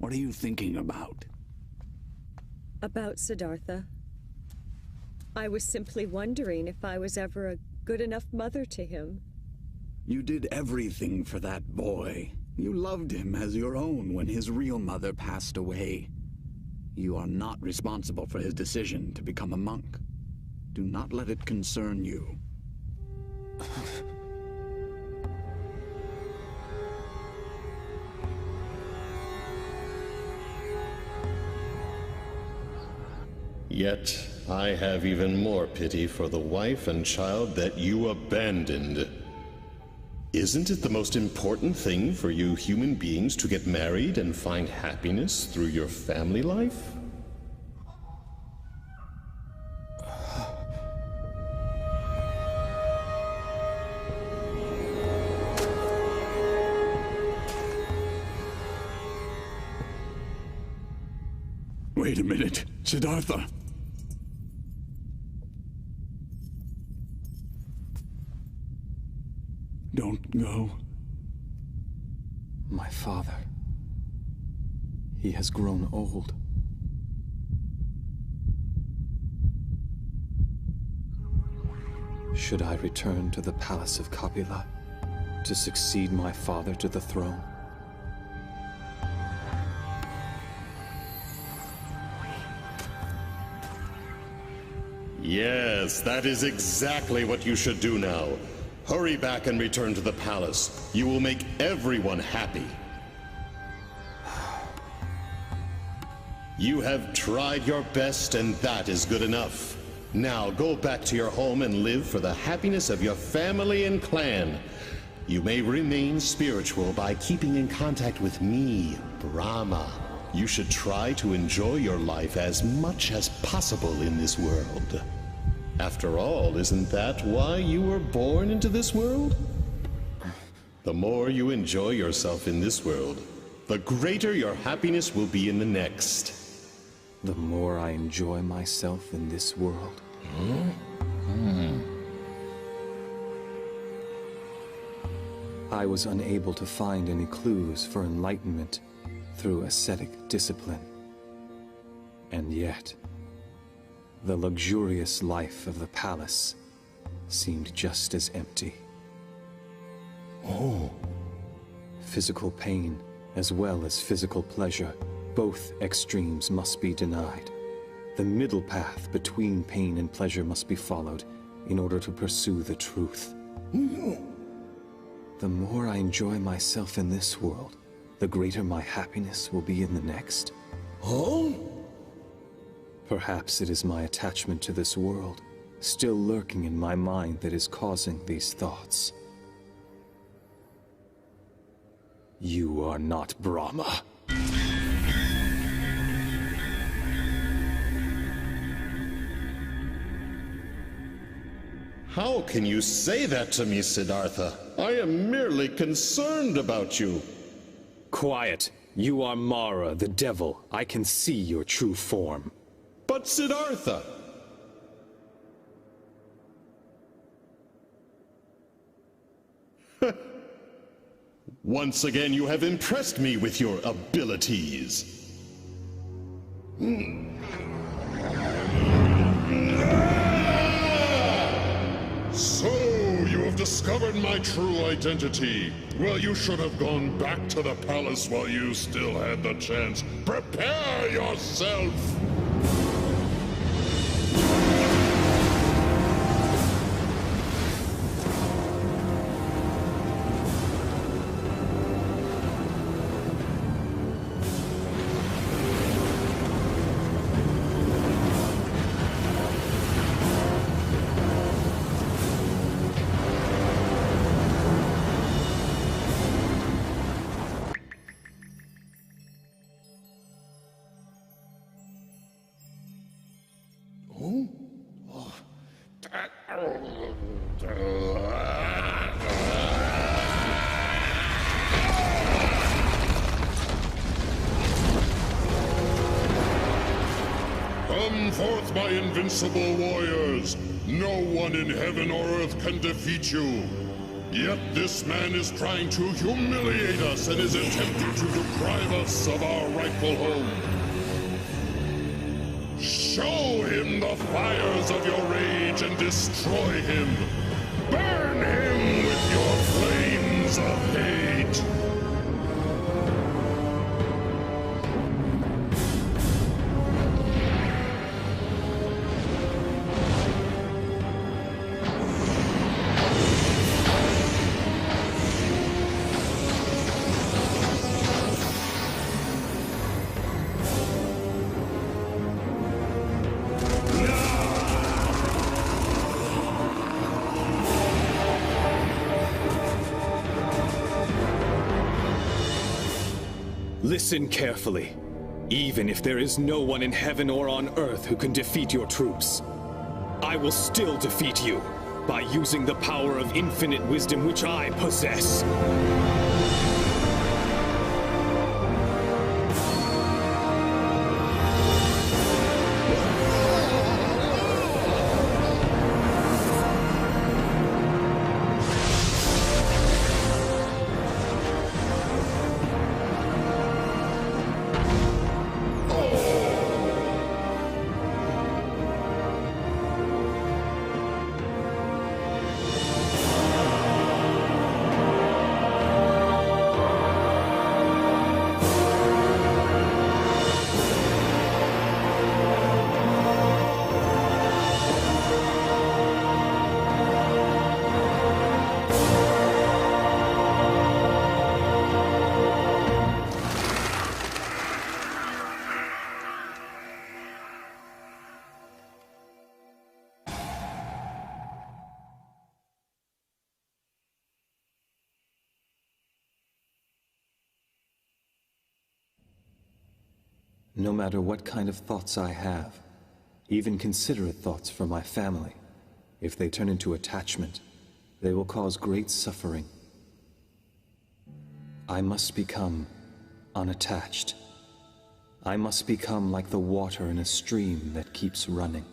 What are you thinking about? About Siddhartha. I was simply wondering if I was ever a good enough mother to him. You did everything for that boy. You loved him as your own when his real mother passed away. You are not responsible for his decision to become a monk. Do not let it concern you. Yet, I have even more pity for the wife and child that you abandoned. Isn't it the most important thing for you human beings to get married and find happiness through your family life? Wait a minute, Siddhartha. Don't go. My father. He has grown old. Should I return to the palace of Kapila to succeed my father to the throne? Yes, that is exactly what you should do now. Hurry back and return to the palace. You will make everyone happy. You have tried your best, and that is good enough. Now go back to your home and live for the happiness of your family and clan. You may remain spiritual by keeping in contact with me, Brahma. You should try to enjoy your life as much as possible in this world. After all, isn't that why you were born into this world? The more you enjoy yourself in this world, the greater your happiness will be in the next. The more I enjoy myself in this world. I was unable to find any clues for enlightenment through ascetic discipline. And yet, the luxurious life of the palace seemed just as empty. Oh. Physical pain, as well as physical pleasure, both extremes must be denied. The middle path between pain and pleasure must be followed in order to pursue the truth. The more I enjoy myself in this world, the greater my happiness will be in the next. Oh? Perhaps it is my attachment to this world, still lurking in my mind, that is causing these thoughts. You are not Brahma. How can you say that to me, Siddhartha? I am merely concerned about you. Quiet. You are Mara, the devil. I can see your true form. But Siddhartha! Once again, you have impressed me with your abilities. So, you have discovered my true identity. Well, you should have gone back to the palace while you still had the chance. Prepare yourself! Come forth, my invincible warriors! No one in heaven or earth can defeat you! Yet this man is trying to humiliate us and is attempting to deprive us of our rightful home. Show him the fires of your rage and destroy him! Burn him with your flames of hate! Listen carefully. Even if there is no one in heaven or on earth who can defeat your troops, I will still defeat you by using the power of infinite wisdom which I possess. No matter what kind of thoughts I have, even considerate thoughts for my family, if they turn into attachment, they will cause great suffering. I must become unattached. I must become like the water in a stream that keeps running.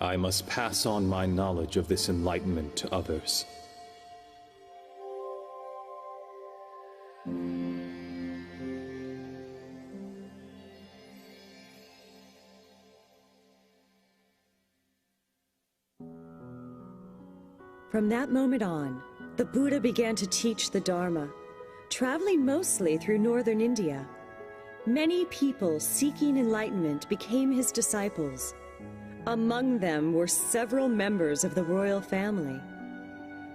I must pass on my knowledge of this enlightenment to others. From that moment on, the Buddha began to teach the Dharma, traveling mostly through northern India. Many people seeking enlightenment became his disciples. Among them were several members of the royal family.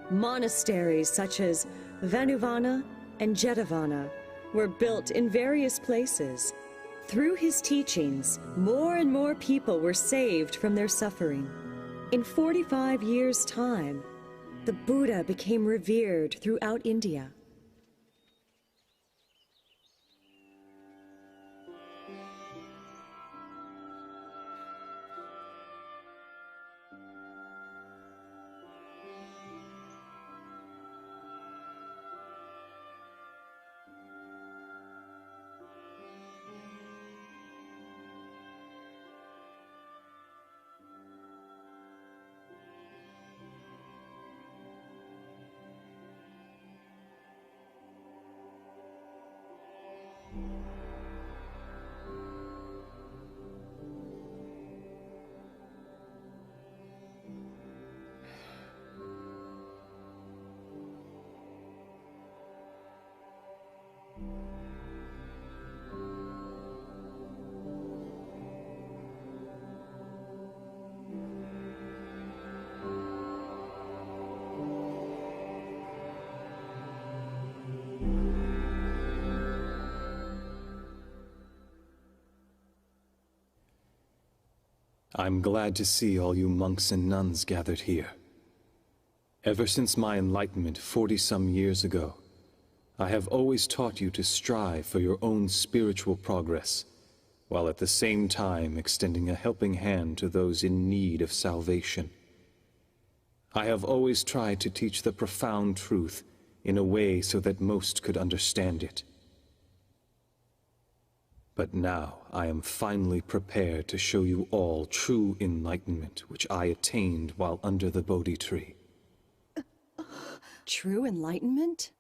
Monasteries such as Vanuvana and Jetavana were built in various places. Through his teachings, more and more people were saved from their suffering. In 45 years' time, the Buddha became revered throughout India. I'm glad to see all you monks and nuns gathered here. Ever since my enlightenment 40-some years ago, I have always taught you to strive for your own spiritual progress, while at the same time extending a helping hand to those in need of salvation. I have always tried to teach the profound truth in a way so that most could understand it. But now I am finally prepared to show you all true enlightenment, which I attained while under the Bodhi tree. True enlightenment?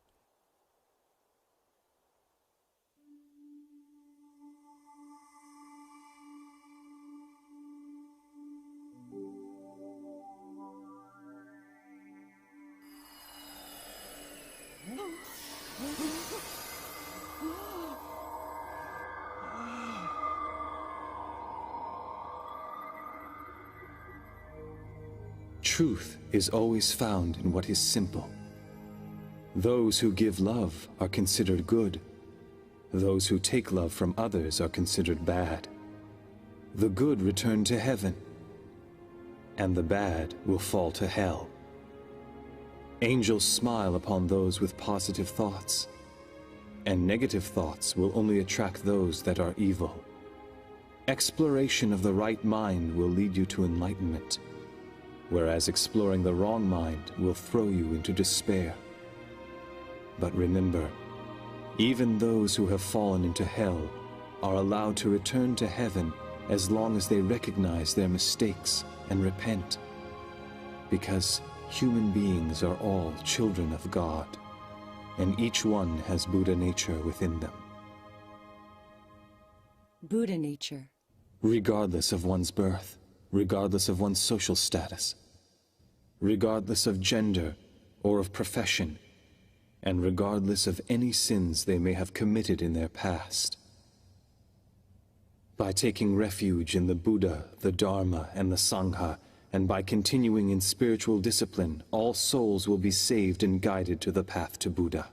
Truth is always found in what is simple. Those who give love are considered good. Those who take love from others are considered bad. The good return to heaven, and the bad will fall to hell. Angels smile upon those with positive thoughts, and negative thoughts will only attract those that are evil. Exploration of the right mind will lead you to enlightenment, whereas exploring the wrong mind will throw you into despair. But remember, even those who have fallen into hell are allowed to return to heaven as long as they recognize their mistakes and repent, because human beings are all children of God, and each one has Buddha nature within them. Buddha nature. Regardless of one's birth, regardless of one's social status, regardless of gender or of profession, and regardless of any sins they may have committed in their past. By taking refuge in the Buddha, the Dharma, and the Sangha, and by continuing in spiritual discipline, all souls will be saved and guided to the path to Buddha.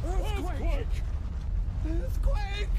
Earthquake! Earthquake!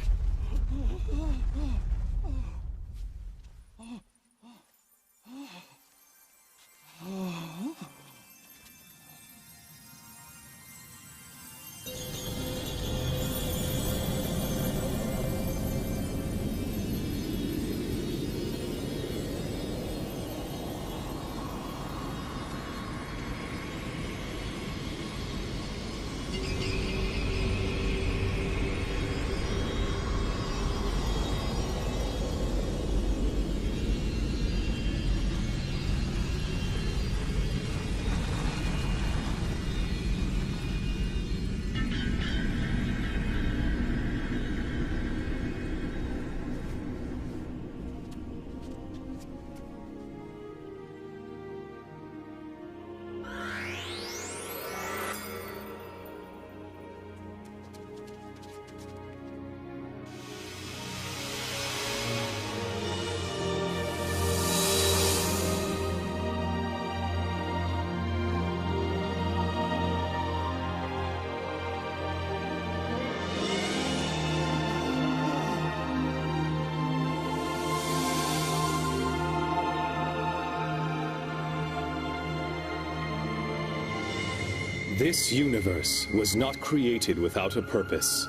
This universe was not created without a purpose.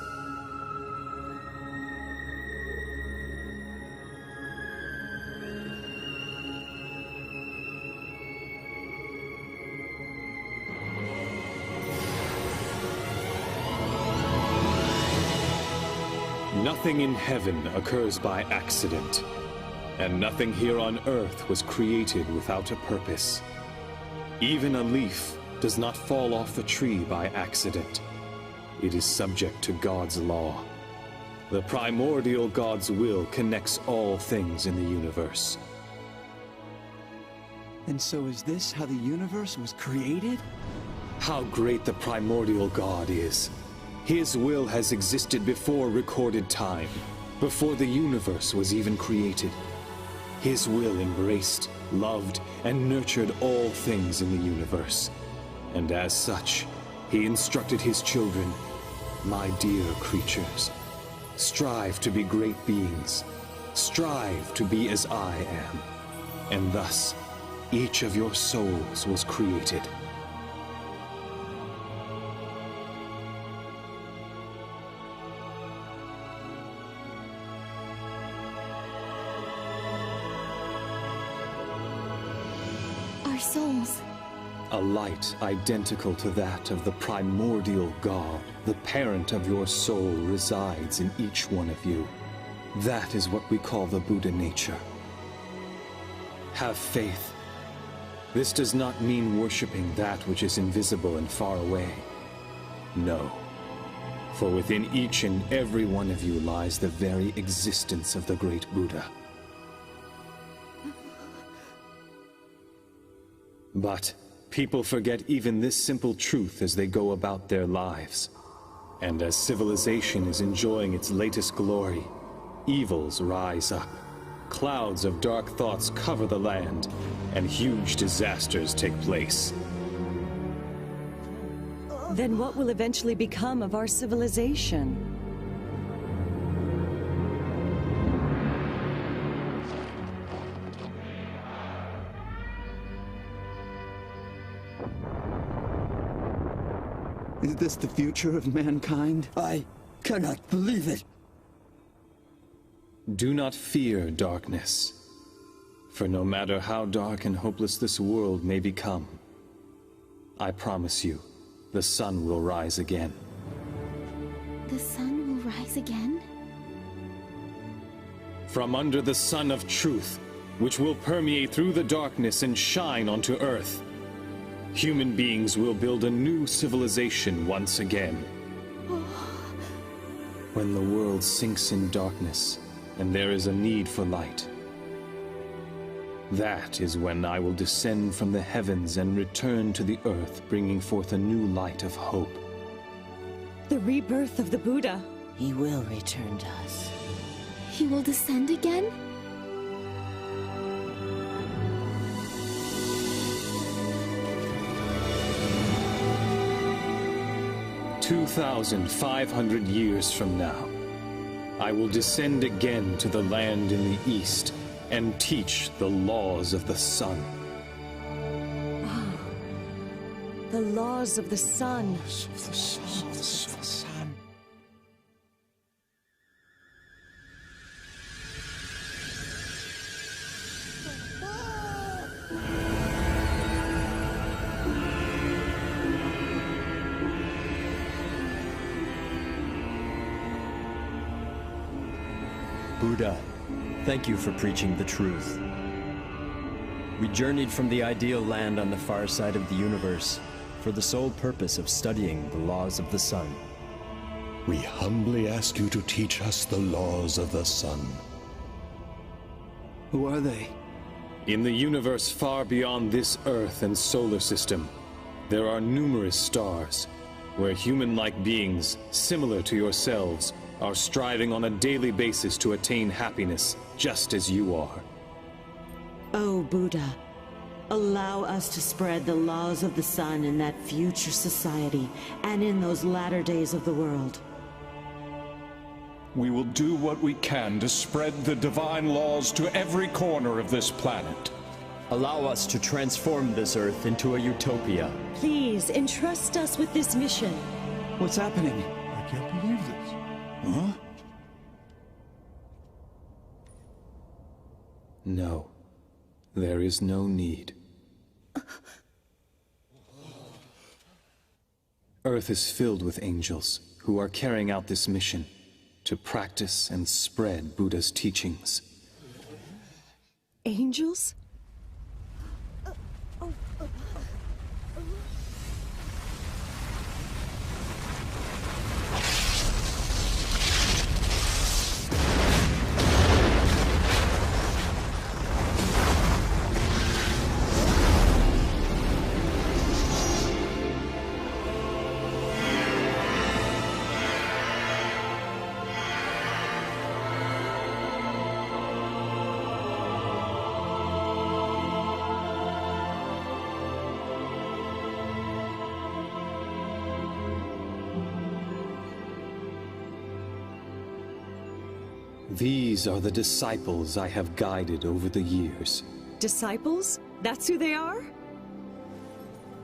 Nothing in heaven occurs by accident, and nothing here on earth was created without a purpose. Even a leaf does not fall off the tree by accident. It is subject to God's law. The primordial God's will connects all things in the universe. And so is this how the universe was created? How great the primordial God is. His will has existed before recorded time, before the universe was even created. His will embraced, loved, and nurtured all things in the universe. And as such, he instructed his children, "My dear creatures, strive to be great beings. Strive to be as I am." And thus, each of your souls was created. Souls. A light identical to that of the primordial God, the parent of your soul, resides in each one of you. That is what we call the Buddha nature. Have faith. This does not mean worshipping that which is invisible and far away. No. For within each and every one of you lies the very existence of the great Buddha. But people forget even this simple truth as they go about their lives. And as civilization is enjoying its latest glory, evils rise up. Clouds of dark thoughts cover the land, and huge disasters take place. Then what will eventually become of our civilization? Is this the future of mankind? I cannot believe it. Do not fear darkness, for no matter how dark and hopeless this world may become, I promise you, the sun will rise again. The sun will rise again? From under the sun of truth, which will permeate through the darkness and shine onto earth, human beings will build a new civilization once again. When the world sinks in darkness, and there is a need for light, that is when I will descend from the heavens and return to the earth, bringing forth a new light of hope. The rebirth of the Buddha. He will return to us. He will descend again? 2,500 years from now, I will descend again to the land in the east and teach the laws of the sun. Ah, the laws of the sun. Buddha, thank you for preaching the truth. We journeyed from the ideal land on the far side of the universe for the sole purpose of studying the laws of the sun. We humbly ask you to teach us the laws of the sun. Who are they? In the universe far beyond this Earth and solar system, there are numerous stars where human-like beings, similar to yourselves, are striving on a daily basis to attain happiness, just as you are. Oh, Buddha, allow us to spread the laws of the sun in that future society and in those latter days of the world. We will do what we can to spread the divine laws to every corner of this planet. Allow us to transform this Earth into a utopia. Please entrust us with this mission. What's happening? I can't believe this. Huh? No, there is no need. Earth is filled with angels who are carrying out this mission to practice and spread Buddha's teachings. Angels? These are the disciples I have guided over the years. Disciples? That's who they are?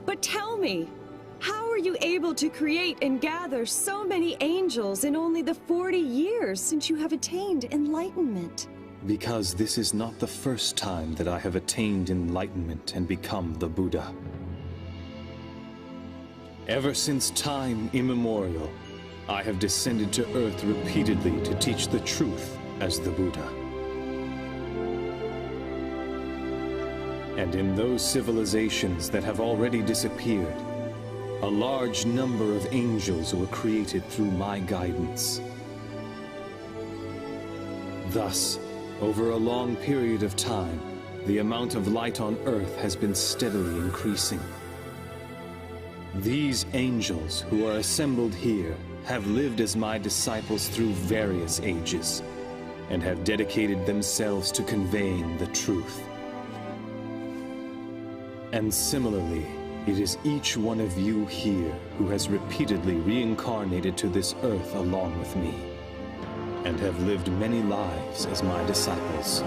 But tell me, how are you able to create and gather so many angels in only the 40 years since you have attained enlightenment? Because this is not the first time that I have attained enlightenment and become the Buddha. Ever since time immemorial, I have descended to Earth repeatedly to teach the truth as the Buddha. And in those civilizations that have already disappeared, a large number of angels were created through my guidance. Thus, over a long period of time, the amount of light on Earth has been steadily increasing. These angels who are assembled here have lived as my disciples through various ages, and have dedicated themselves to conveying the truth. And similarly, it is each one of you here who has repeatedly reincarnated to this Earth along with me, and have lived many lives as my disciples.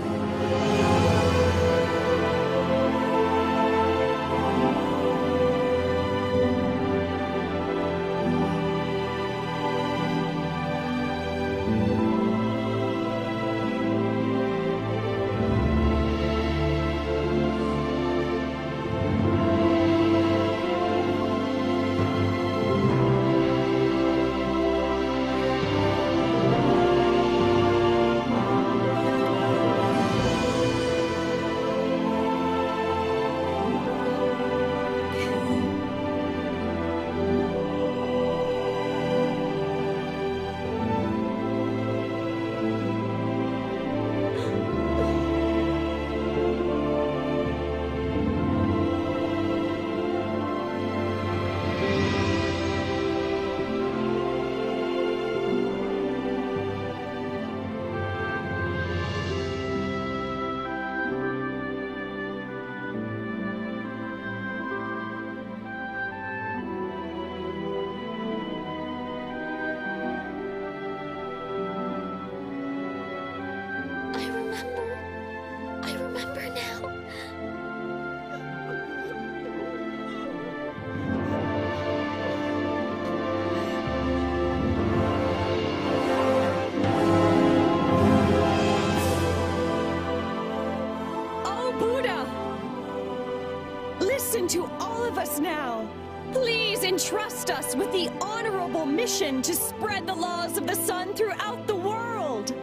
To all of us now, please entrust us with the honorable mission to spread the laws of the sun throughout the world.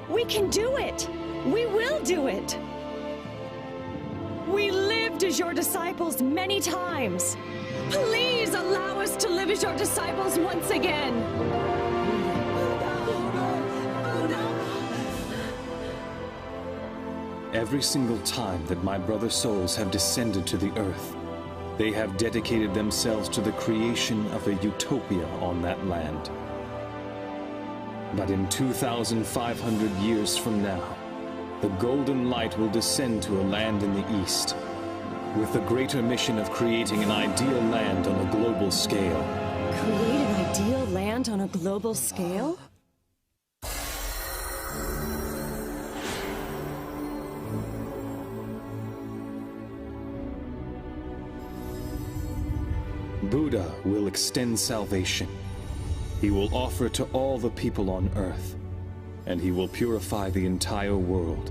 We can do it. We will do it. We lived as your disciples many times. Please allow us to live as your disciples once again. Every single time that my brother souls have descended to the Earth, they have dedicated themselves to the creation of a utopia on that land. But in 2,500 years from now, the golden light will descend to a land in the east, with the greater mission of creating an ideal land on a global scale. Create an ideal land on a global scale? Buddha will extend salvation. He will offer to all the people on earth, and he will purify the entire world.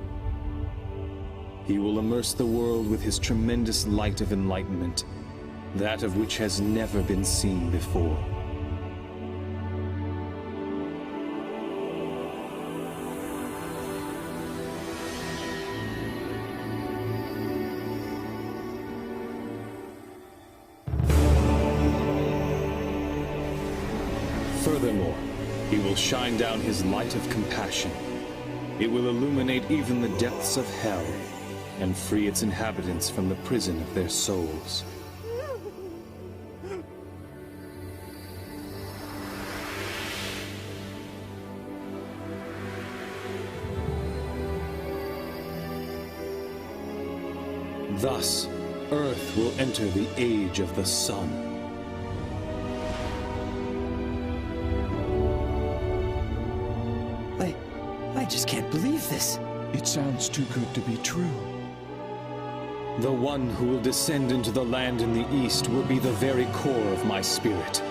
He will immerse the world with his tremendous light of enlightenment, that of which has never been seen before. Furthermore, he will shine down his light of compassion. It will illuminate even the depths of hell and free its inhabitants from the prison of their souls. Thus, Earth will enter the age of the sun. I just can't believe this. It sounds too good to be true. The one who will descend into the land in the east will be the very core of my spirit.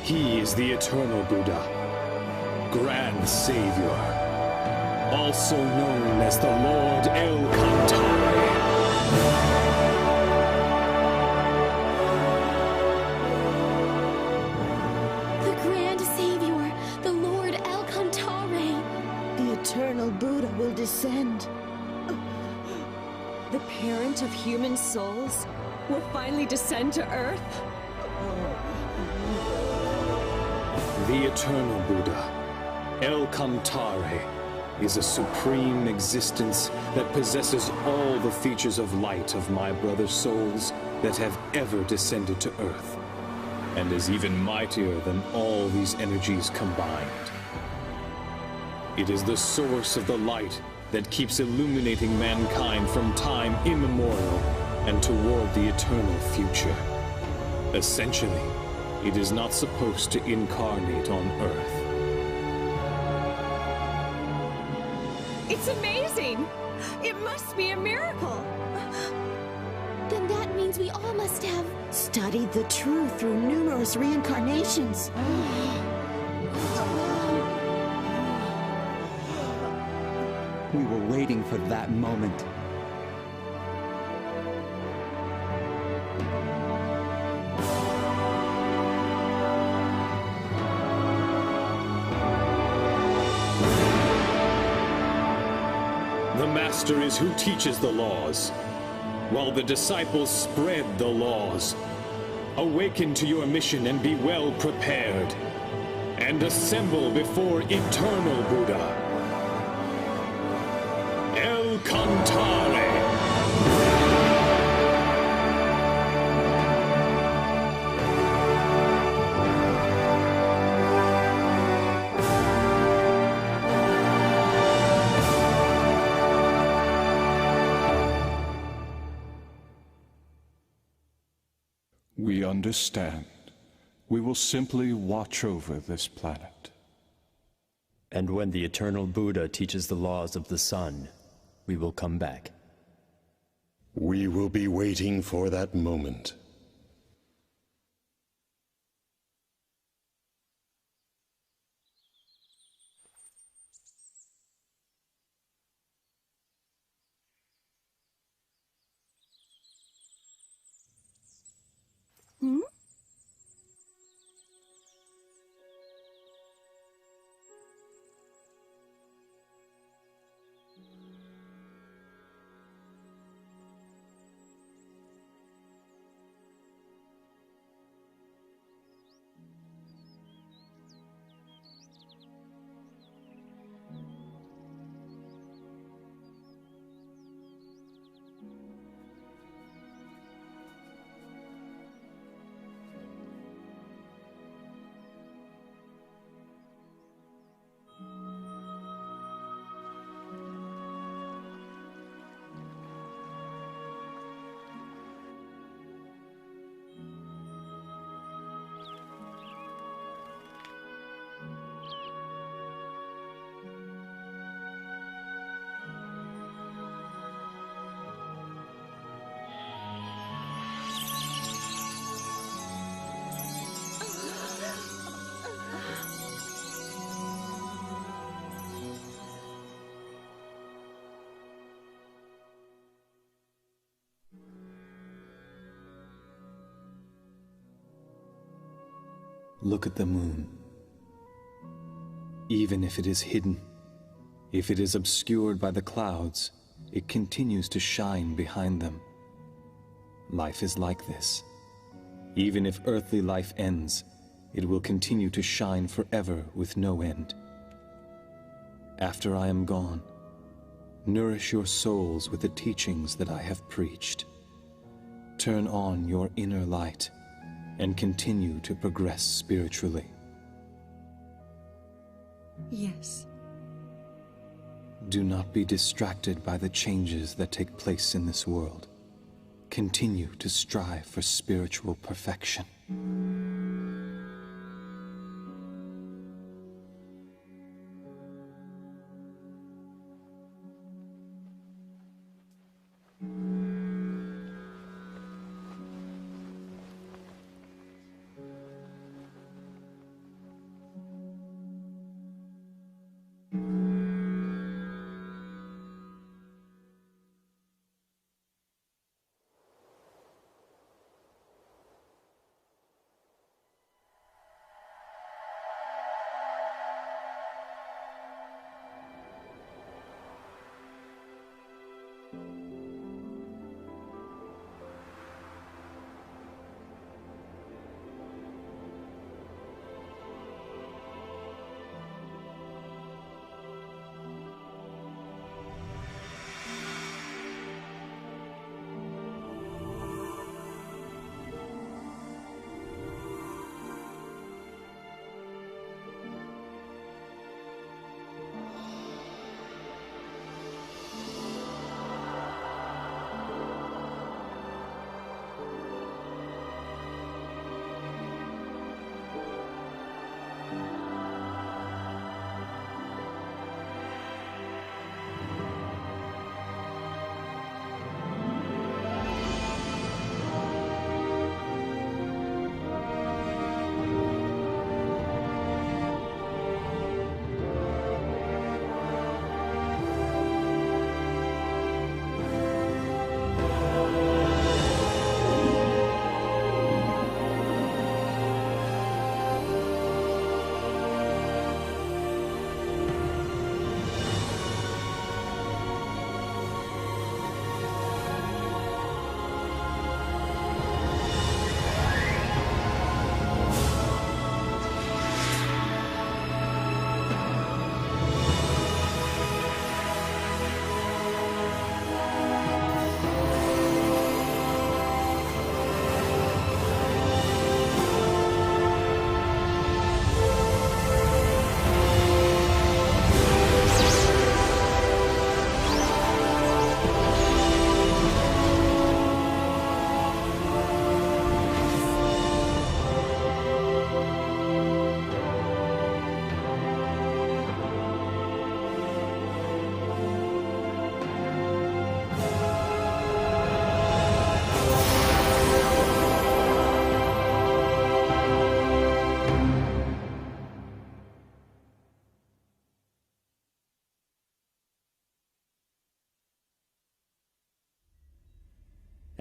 He is the eternal Buddha, Grand Savior, also known as the Lord El-Kantare. Eternal Buddha will descend. The parent of human souls will finally descend to Earth? The eternal Buddha, El-Kantare, is a supreme existence that possesses all the features of light of my brother souls that have ever descended to Earth, and is even mightier than all these energies combined. It is the source of the light that keeps illuminating mankind from time immemorial and toward the eternal future. Essentially, it is not supposed to incarnate on Earth. It's amazing! It must be a miracle! Then that means we all must have studied the truth through numerous reincarnations. We were waiting for that moment. The Master is who teaches the laws, while the disciples spread the laws. Awaken to your mission and be well prepared, and assemble before Eternal Buddha, El-Kantare. We understand. We will simply watch over this planet. And when the Eternal Buddha teaches the laws of the sun, we will come back. We will be waiting for that moment. Look at the moon. Even if it is hidden, if it is obscured by the clouds, it continues to shine behind them. Life is like this. Even if earthly life ends, it will continue to shine forever with no end. After I am gone, nourish your souls with the teachings that I have preached. Turn on your inner light and continue to progress spiritually. Yes. Do not be distracted by the changes that take place in this world. Continue to strive for spiritual perfection.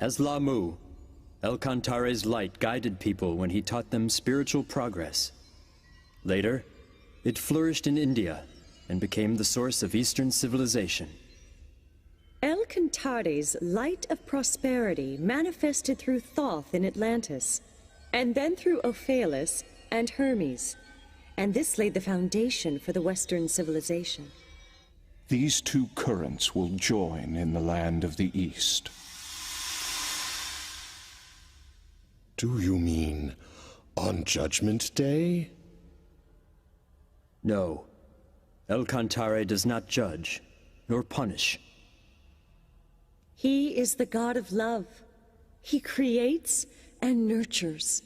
As Lamu, El-Kantare's light guided people when he taught them spiritual progress. Later, it flourished in India and became the source of Eastern civilization. El-Kantare's light of prosperity manifested through Thoth in Atlantis, and then through Ophalis and Hermes, and this laid the foundation for the Western civilization. These two currents will join in the land of the East. Do you mean on Judgment Day? No. El-Kantare does not judge, nor punish. He is the god of love. He creates and nurtures.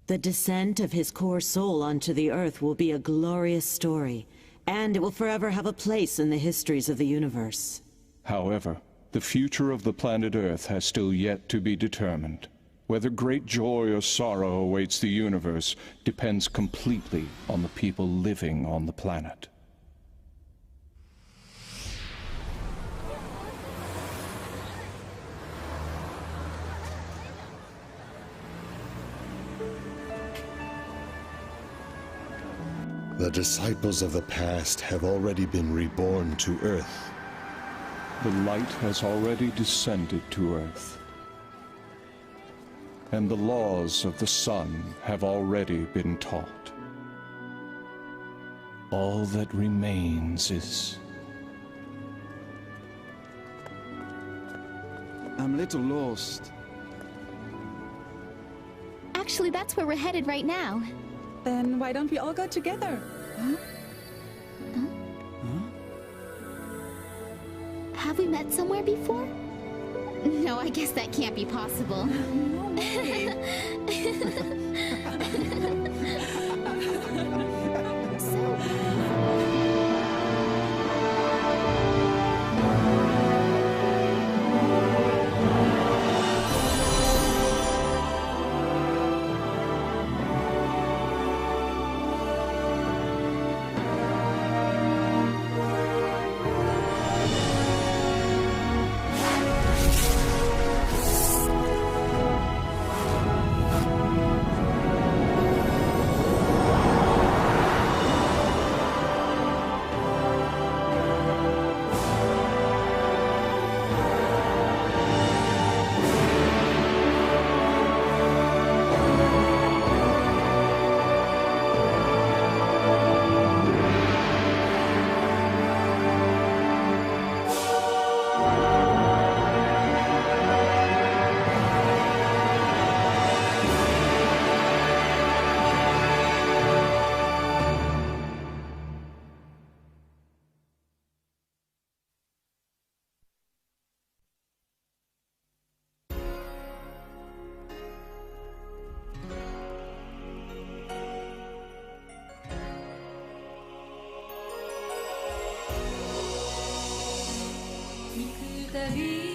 The descent of his core soul onto the earth will be a glorious story, and it will forever have a place in the histories of the universe. However, the future of the planet Earth has still yet to be determined. Whether great joy or sorrow awaits the universe depends completely on the people living on the planet. The disciples of the past have already been reborn to Earth. The light has already descended to Earth. And the laws of the sun have already been taught. All that remains is... I'm a little lost. Actually, that's where we're headed right now. Then why don't we all go together? Huh? Have we met somewhere before? No, I guess that can't be possible. No way. Ta vie.